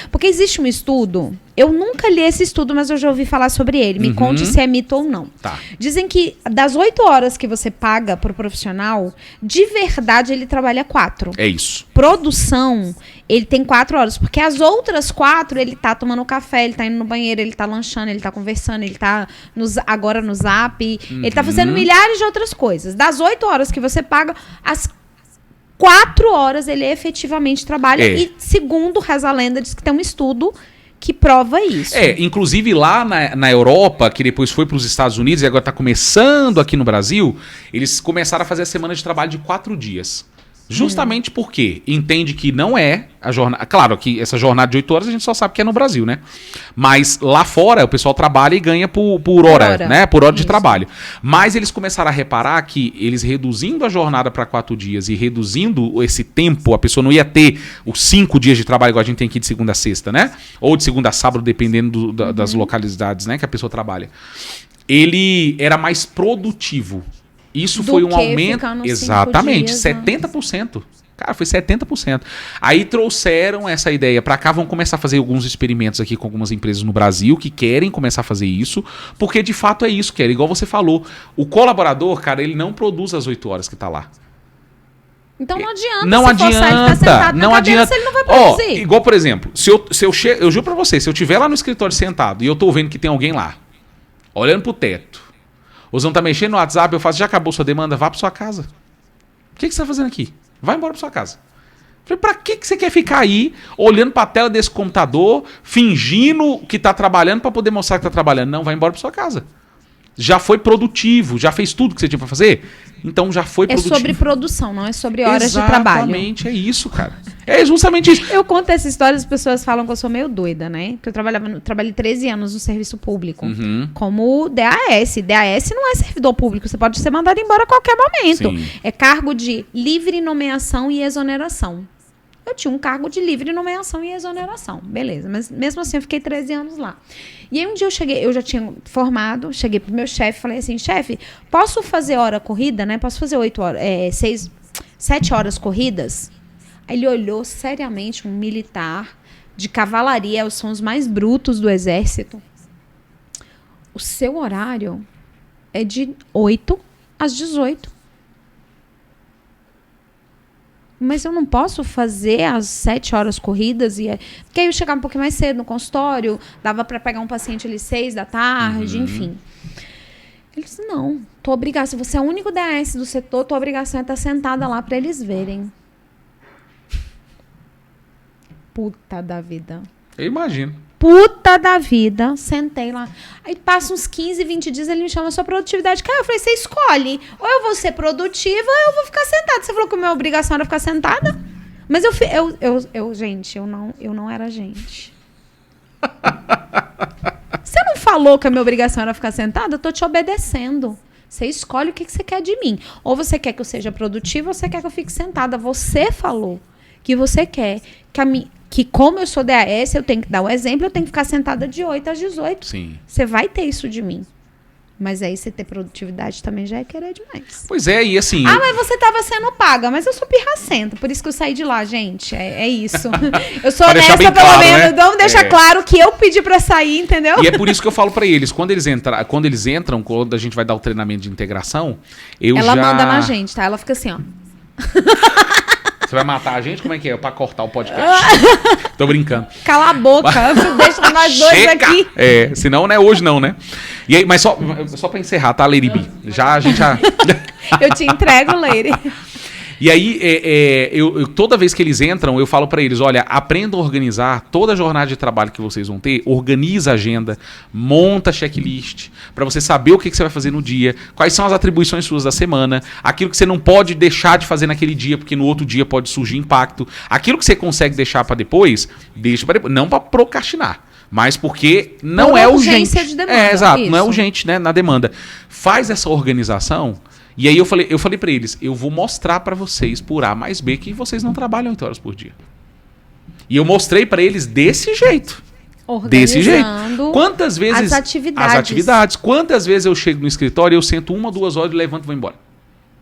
Porque existe um estudo, eu nunca li esse estudo, mas eu já ouvi falar sobre ele. Me conte se é mito ou não. Tá. Dizem que das 8 horas que você paga pro profissional, de verdade ele trabalha 4. É isso. Produção, ele tem 4 horas. Porque as outras 4, ele tá tomando café, ele tá indo no banheiro, ele tá lanchando, ele tá conversando, ele tá agora no Zap, ele tá fazendo milhares de outras coisas. Das 8 horas que você paga, as 4 horas ele efetivamente trabalha e, segundo reza a lenda, diz que tem um estudo que prova isso. Inclusive lá na Europa, que depois foi para os Estados Unidos e agora está começando aqui no Brasil, eles começaram a fazer a semana de trabalho de 4 dias. Justamente porque entende que não é a jornada... Claro que essa jornada de 8 horas a gente só sabe que é no Brasil, né? Mas lá fora o pessoal trabalha e ganha por hora, né? Por hora de trabalho. Mas eles começaram a reparar que eles reduzindo a jornada para 4 dias e reduzindo esse tempo, a pessoa não ia ter os 5 dias de trabalho igual a gente tem aqui de segunda a sexta, né? Ou de segunda a sábado, dependendo das localidades, né? Que a pessoa trabalha. Ele era mais produtivo. Isso foi um aumento. Exatamente, 70%. Cara, foi 70%. Aí trouxeram essa ideia pra cá, vão começar a fazer alguns experimentos aqui com algumas empresas no Brasil que querem começar a fazer isso, porque de fato é isso, Kelly, igual você falou. O colaborador, cara, ele não produz as 8 horas que tá lá. Então não adianta. Não adianta. Não adianta. Se ele não vai produzir. Igual, por exemplo, eu juro pra você, se eu estiver lá no escritório sentado e eu tô vendo que tem alguém lá, olhando pro teto, o Zão tá mexendo no WhatsApp, eu faço, já acabou sua demanda, vá pra sua casa. O que você tá fazendo aqui? Vai embora pra sua casa. Falei, pra que você quer ficar aí, olhando pra tela desse computador, fingindo que tá trabalhando pra poder mostrar que tá trabalhando? Não, vai embora pra sua casa. Já foi produtivo, já fez tudo que você tinha pra fazer? Então já foi produtivo. É sobre produção, não é sobre horas de trabalho. Exatamente, é isso, cara. É justamente isso. Eu conto essa história, as pessoas falam que eu sou meio doida, né? Porque eu trabalhei 13 anos no serviço público. Como DAS. DAS não é servidor público, você pode ser mandado embora a qualquer momento. Sim. É cargo de livre nomeação e exoneração. Eu tinha um cargo de livre nomeação e exoneração. Beleza, mas mesmo assim eu fiquei 13 anos lá. E aí um dia eu já tinha formado, cheguei pro meu chefe e falei assim, chefe, posso fazer hora corrida, né? Posso fazer 7 horas corridas? Aí ele olhou seriamente, um militar de cavalaria, são os mais brutos do exército. O seu horário é de 8 às 18. Mas eu não posso fazer as 7 horas corridas. Porque aí eu chegava um pouquinho mais cedo no consultório, dava para pegar um paciente ali 6 da tarde, enfim. Ele disse, não, tua obrigação, se você é o único DAS do setor, tua obrigação é estar sentada lá para eles verem. Puta da vida. Eu imagino. Puta da vida, sentei lá. Aí passa uns 15, 20 dias, ele me chama, sua produtividade caiu. Eu falei, você escolhe. Ou eu vou ser produtiva, ou eu vou ficar sentada. Você falou que a minha obrigação era ficar sentada? Mas gente, eu não era gente. Você não falou que a minha obrigação era ficar sentada? Eu tô te obedecendo. Você escolhe o que você quer de mim. Ou você quer que eu seja produtiva, ou você quer que eu fique sentada. Você falou que você quer que como eu sou DAS, eu tenho que dar o exemplo, eu tenho que ficar sentada de 8 às 18. Sim. Você vai ter isso de mim. Mas aí você ter produtividade também já é querer demais. Pois é, e assim... mas você estava sendo paga. Mas eu sou pirracenta, por isso que eu saí de lá, gente. É isso. Eu sou honesta, pelo claro, menos. Né? Vamos deixar claro que eu pedi pra sair, entendeu? E é por isso que eu falo pra eles, quando eles entram, quando a gente vai dar o treinamento de integração, Ela manda na gente, tá? Ela fica assim, ó. Você vai matar a gente? Como é que é? Pra cortar o podcast. Tô brincando. Cala a boca. Deixa nós dois aqui. Senão não é hoje não, né? E aí, mas só pra encerrar, tá, Lady B? A gente já... Eu te entrego, Lady. E aí, toda vez que eles entram, eu falo pra eles, olha, aprenda a organizar toda a jornada de trabalho que vocês vão ter, organiza a agenda, monta checklist, pra você saber o que você vai fazer no dia, quais são as atribuições suas da semana, aquilo que você não pode deixar de fazer naquele dia, porque no outro dia pode surgir impacto, aquilo que você consegue deixar pra depois, deixa pra depois, não pra procrastinar. Mas porque não é urgente. De demanda, exato, não é urgente, né, na demanda. Faz essa organização. E aí eu falei pra eles, eu vou mostrar pra vocês por A mais B que vocês não trabalham 8 horas por dia. E eu mostrei pra eles desse jeito. Desse jeito. Quantas vezes... As atividades. Quantas vezes eu chego no escritório, eu sento 1 ou 2 horas e levanto e vou embora.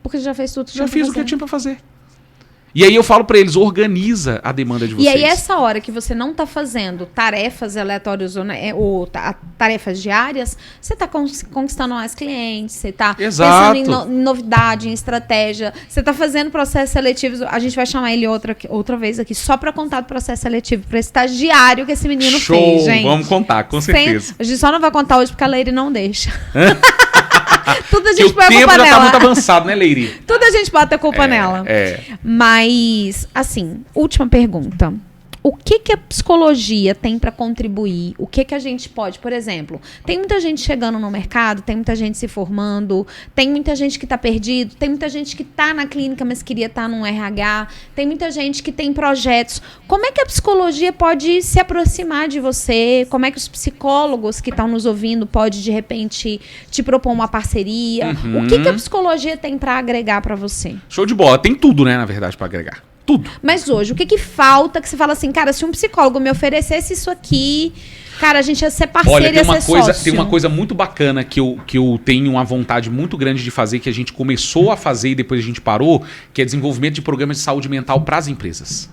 Porque já fez tudo. Já fiz o que eu tinha pra fazer. E aí eu falo pra eles, organiza a demanda de vocês. E aí essa hora que você não tá fazendo tarefas aleatórias ou tarefas diárias, você tá conquistando mais clientes, você tá pensando em novidade, em estratégia, você tá fazendo processos seletivos. A gente vai chamar ele outra vez aqui, só pra contar do processo seletivo, pra estagiário que esse menino fez, gente. Vamos contar, com certeza. A gente só não vai contar hoje porque a Lady não deixa. Tudo a gente põe a culpa nela. O tempo já tá muito avançado, né, Lady? Tudo a gente bota a culpa nela. Mas, assim, última pergunta. o que a psicologia tem para contribuir? O que a gente pode, por exemplo, tem muita gente chegando no mercado, tem muita gente se formando, tem muita gente que está perdido, tem muita gente que está na clínica, mas queria estar num RH, tem muita gente que tem projetos. Como é que a psicologia pode se aproximar de você? Como é que os psicólogos que estão nos ouvindo podem, de repente, te propor uma parceria? O que a psicologia tem para agregar para você? Show de bola. Tem tudo, né, na verdade, para agregar. Tudo. Mas hoje, o que falta que você fala assim, cara, se um psicólogo me oferecesse isso aqui, cara, a gente ia ser parceiro, olha, ia ser sócio. Tem uma coisa muito bacana que eu tenho uma vontade muito grande de fazer, que a gente começou a fazer e depois a gente parou, que é desenvolvimento de programas de saúde mental para as empresas.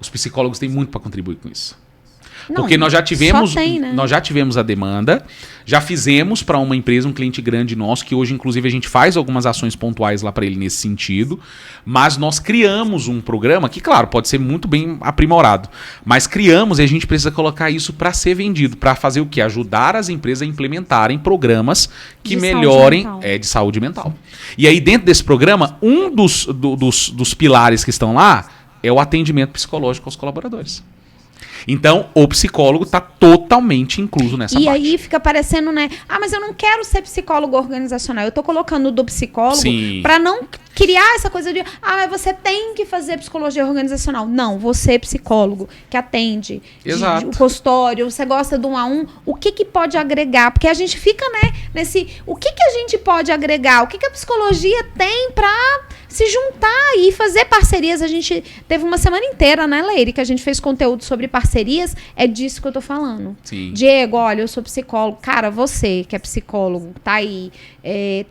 Os psicólogos têm muito para contribuir com isso. Não, porque nós já tivemos, só tem, né? nós já tivemos a demanda, já fizemos para uma empresa, um cliente grande nosso, que hoje, inclusive, a gente faz algumas ações pontuais lá para ele nesse sentido, mas nós criamos um programa que, claro, pode ser muito bem aprimorado, mas criamos e a gente precisa colocar isso para ser vendido, para fazer o quê? Ajudar as empresas a implementarem programas que melhorem de saúde mental. E aí, dentro desse programa, um dos pilares que estão lá é o atendimento psicológico aos colaboradores. Então, o psicólogo está totalmente incluso nessa parte. E aí fica parecendo, né? Ah, mas eu não quero ser psicólogo organizacional. Eu tô colocando do psicólogo para não criar essa coisa de, mas você tem que fazer psicologia organizacional. Não, você é psicólogo que atende. Exato. O consultório, você gosta do 1 a 1. O que pode agregar? Porque a gente fica, né, nesse... O que a gente pode agregar? O que a psicologia tem para se juntar e fazer parcerias? A gente teve uma semana inteira, né, Leire, que a gente fez conteúdo sobre parcerias. É disso que eu tô falando. Sim. Diego, olha, eu sou psicólogo. Cara, você que é psicólogo, tá aí,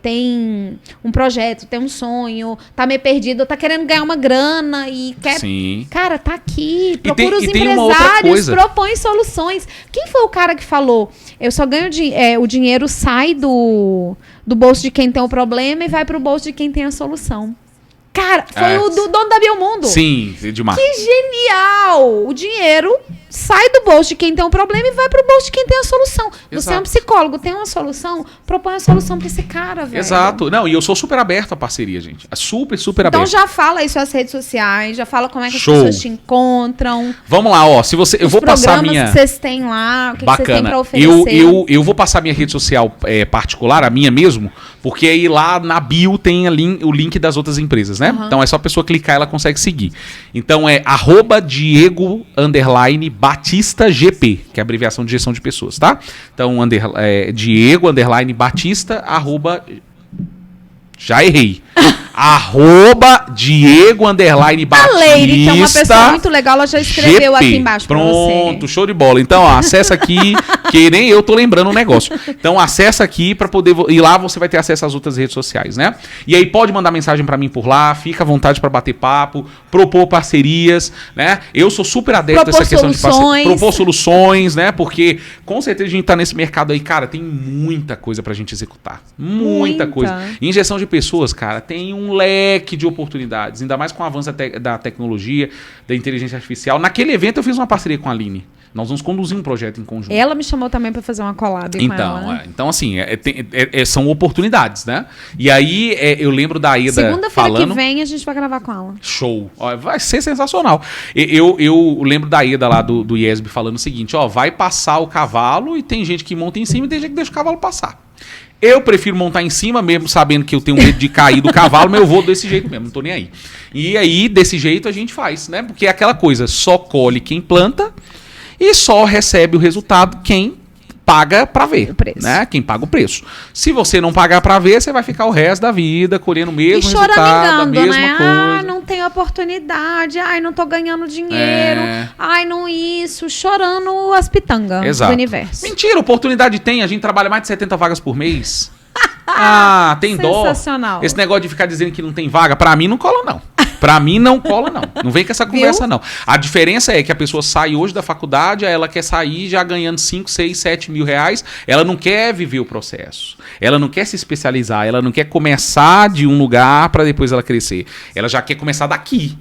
tem um projeto, tem um sonho, tá meio perdido, tá querendo ganhar uma grana e quer... Sim. Cara, tá aqui, procura os tem uma outra empresários, coisa. propõe soluções. Quem foi o cara que falou, eu só ganho o dinheiro sai do bolso de quem tem o problema e vai pro bolso de quem tem a solução? Cara, foi o do dono da Biomundo. Sim, demais. Que genial! O dinheiro sai do bolso de quem tem um problema e vai pro bolso de quem tem a solução. Exato. Você é um psicólogo, tem uma solução, propõe a solução pra esse cara, velho. Exato. Não, e eu sou super aberto à parceria, gente. Super aberto. Então já fala isso nas redes sociais, já fala como é que Show. as pessoas te encontram. Vamos lá, ó. Se você, eu vou passar minha... que vocês têm lá, o que vocês têm pra oferecer. Eu vou passar minha rede social particular, a minha mesmo, porque aí lá na bio tem o link das outras empresas, né? Então é só a pessoa clicar e ela consegue seguir. Então é @Diego_BatistaGP, que é a abreviação de gestão de pessoas, tá? Então Diego_Batista, já errei. @Diego_Batista. A Leire, que é uma pessoa muito legal, ela já escreveu aqui embaixo pra você. Pronto, show de bola. Então, ó, acessa aqui, que nem eu tô lembrando o negócio. Então, acessa aqui pra poder ir lá, você vai ter acesso às outras redes sociais, né? E aí pode mandar mensagem pra mim por lá, fica à vontade pra bater papo, propor parcerias, né? Eu sou super adepto a essa questão de parceria, propor soluções, né? Porque com certeza a gente tá nesse mercado aí, cara, tem muita coisa pra gente executar. Muita coisa. Em gestão de pessoas, cara, tem um leque de oportunidades, ainda mais com o avanço da tecnologia, da inteligência artificial. Naquele evento eu fiz uma parceria com a Aline. Nós vamos conduzir um projeto em conjunto. Ela me chamou também para fazer uma collab com ela, né? Então, assim, são oportunidades, né? E aí, eu lembro da Eda Segunda-feira que vem a gente vai gravar com ela. Show. Ó, vai ser sensacional. Eu lembro da Eda lá do IESB falando o seguinte, ó, vai passar o cavalo e tem gente que monta em cima e tem gente que deixa o cavalo passar. Eu prefiro montar em cima, mesmo sabendo que eu tenho medo de cair do cavalo, mas eu vou desse jeito mesmo, não tô nem aí. E aí, desse jeito, a gente faz, né? Porque é aquela coisa, só colhe quem planta e só recebe o resultado quem paga pra ver, né? Quem paga o preço. Se você não pagar pra ver, você vai ficar o resto da vida colhendo o mesmo resultado, a mesma coisa. Não tem oportunidade, não tô ganhando dinheiro, não isso, chorando as pitangas do universo. Mentira, oportunidade tem, a gente trabalha mais de 70 vagas por mês. Tem dó. Sensacional. Esse negócio de ficar dizendo que não tem vaga, pra mim não cola não. Pra mim não cola não. Não vem com essa conversa não. A diferença é que a pessoa sai hoje da faculdade, aí ela quer sair já ganhando 5, 6, 7 mil reais. Ela não quer viver o processo. Ela não quer se especializar. Ela não quer começar de um lugar pra depois ela crescer. Ela já quer começar daqui.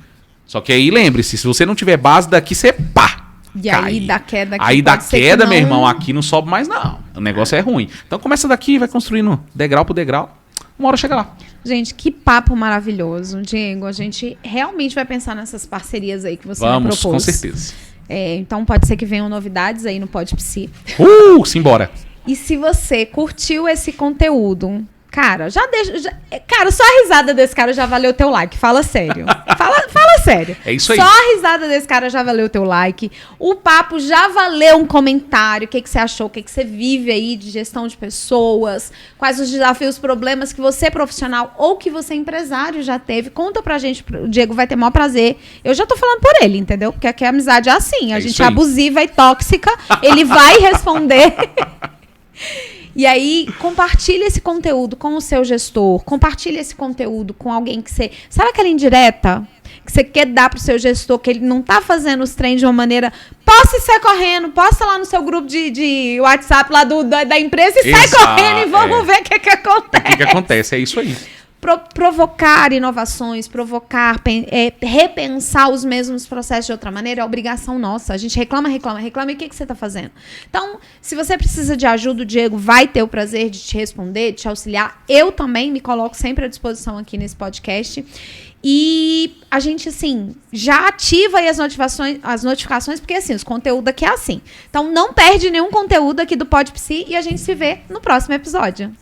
Só que aí lembre-se, se você não tiver base daqui, você pá. E aí da queda aqui aí da queda, meu irmão, aqui não sobe mais não. O negócio é ruim. Então começa daqui, vai construindo degrau por degrau. uma hora chega lá. Gente, que papo maravilhoso, Diego. A gente realmente vai pensar nessas parcerias aí que você me propôs. Com certeza. Então pode ser que venham novidades aí no PodPsi. Simbora. E se você curtiu esse conteúdo, cara, cara, só a risada desse cara já valeu o teu like. Fala sério. Fala sério. É isso aí. Só a risada desse cara já valeu o teu like. O papo já valeu um comentário. O que você achou? O que você vive aí de gestão de pessoas? Quais os desafios, problemas que você profissional ou que você empresário já teve? Conta pra gente. O Diego vai ter o maior prazer. Eu já tô falando por ele, entendeu? Porque aqui a amizade é assim. A gente é abusiva e tóxica. Ele vai responder. E aí, compartilha esse conteúdo com o seu gestor, compartilha esse conteúdo com alguém que você... Sabe aquela indireta que você quer dar pro seu gestor, que ele não tá fazendo os treinos de uma maneira... Posta e sai correndo, posta lá no seu grupo de WhatsApp lá da empresa e sai correndo e vamos ver o que acontece. O que acontece, é isso aí. Provocar inovações, repensar os mesmos processos de outra maneira é obrigação nossa. A gente reclama, e o que você está fazendo? Então, se você precisa de ajuda, o Diego vai ter o prazer de te responder, de te auxiliar. Eu também me coloco sempre à disposição aqui nesse podcast. E a gente, assim, já ativa aí as notificações, porque, assim, os conteúdos aqui é assim. Então, não perde nenhum conteúdo aqui do PodPsi e a gente se vê no próximo episódio.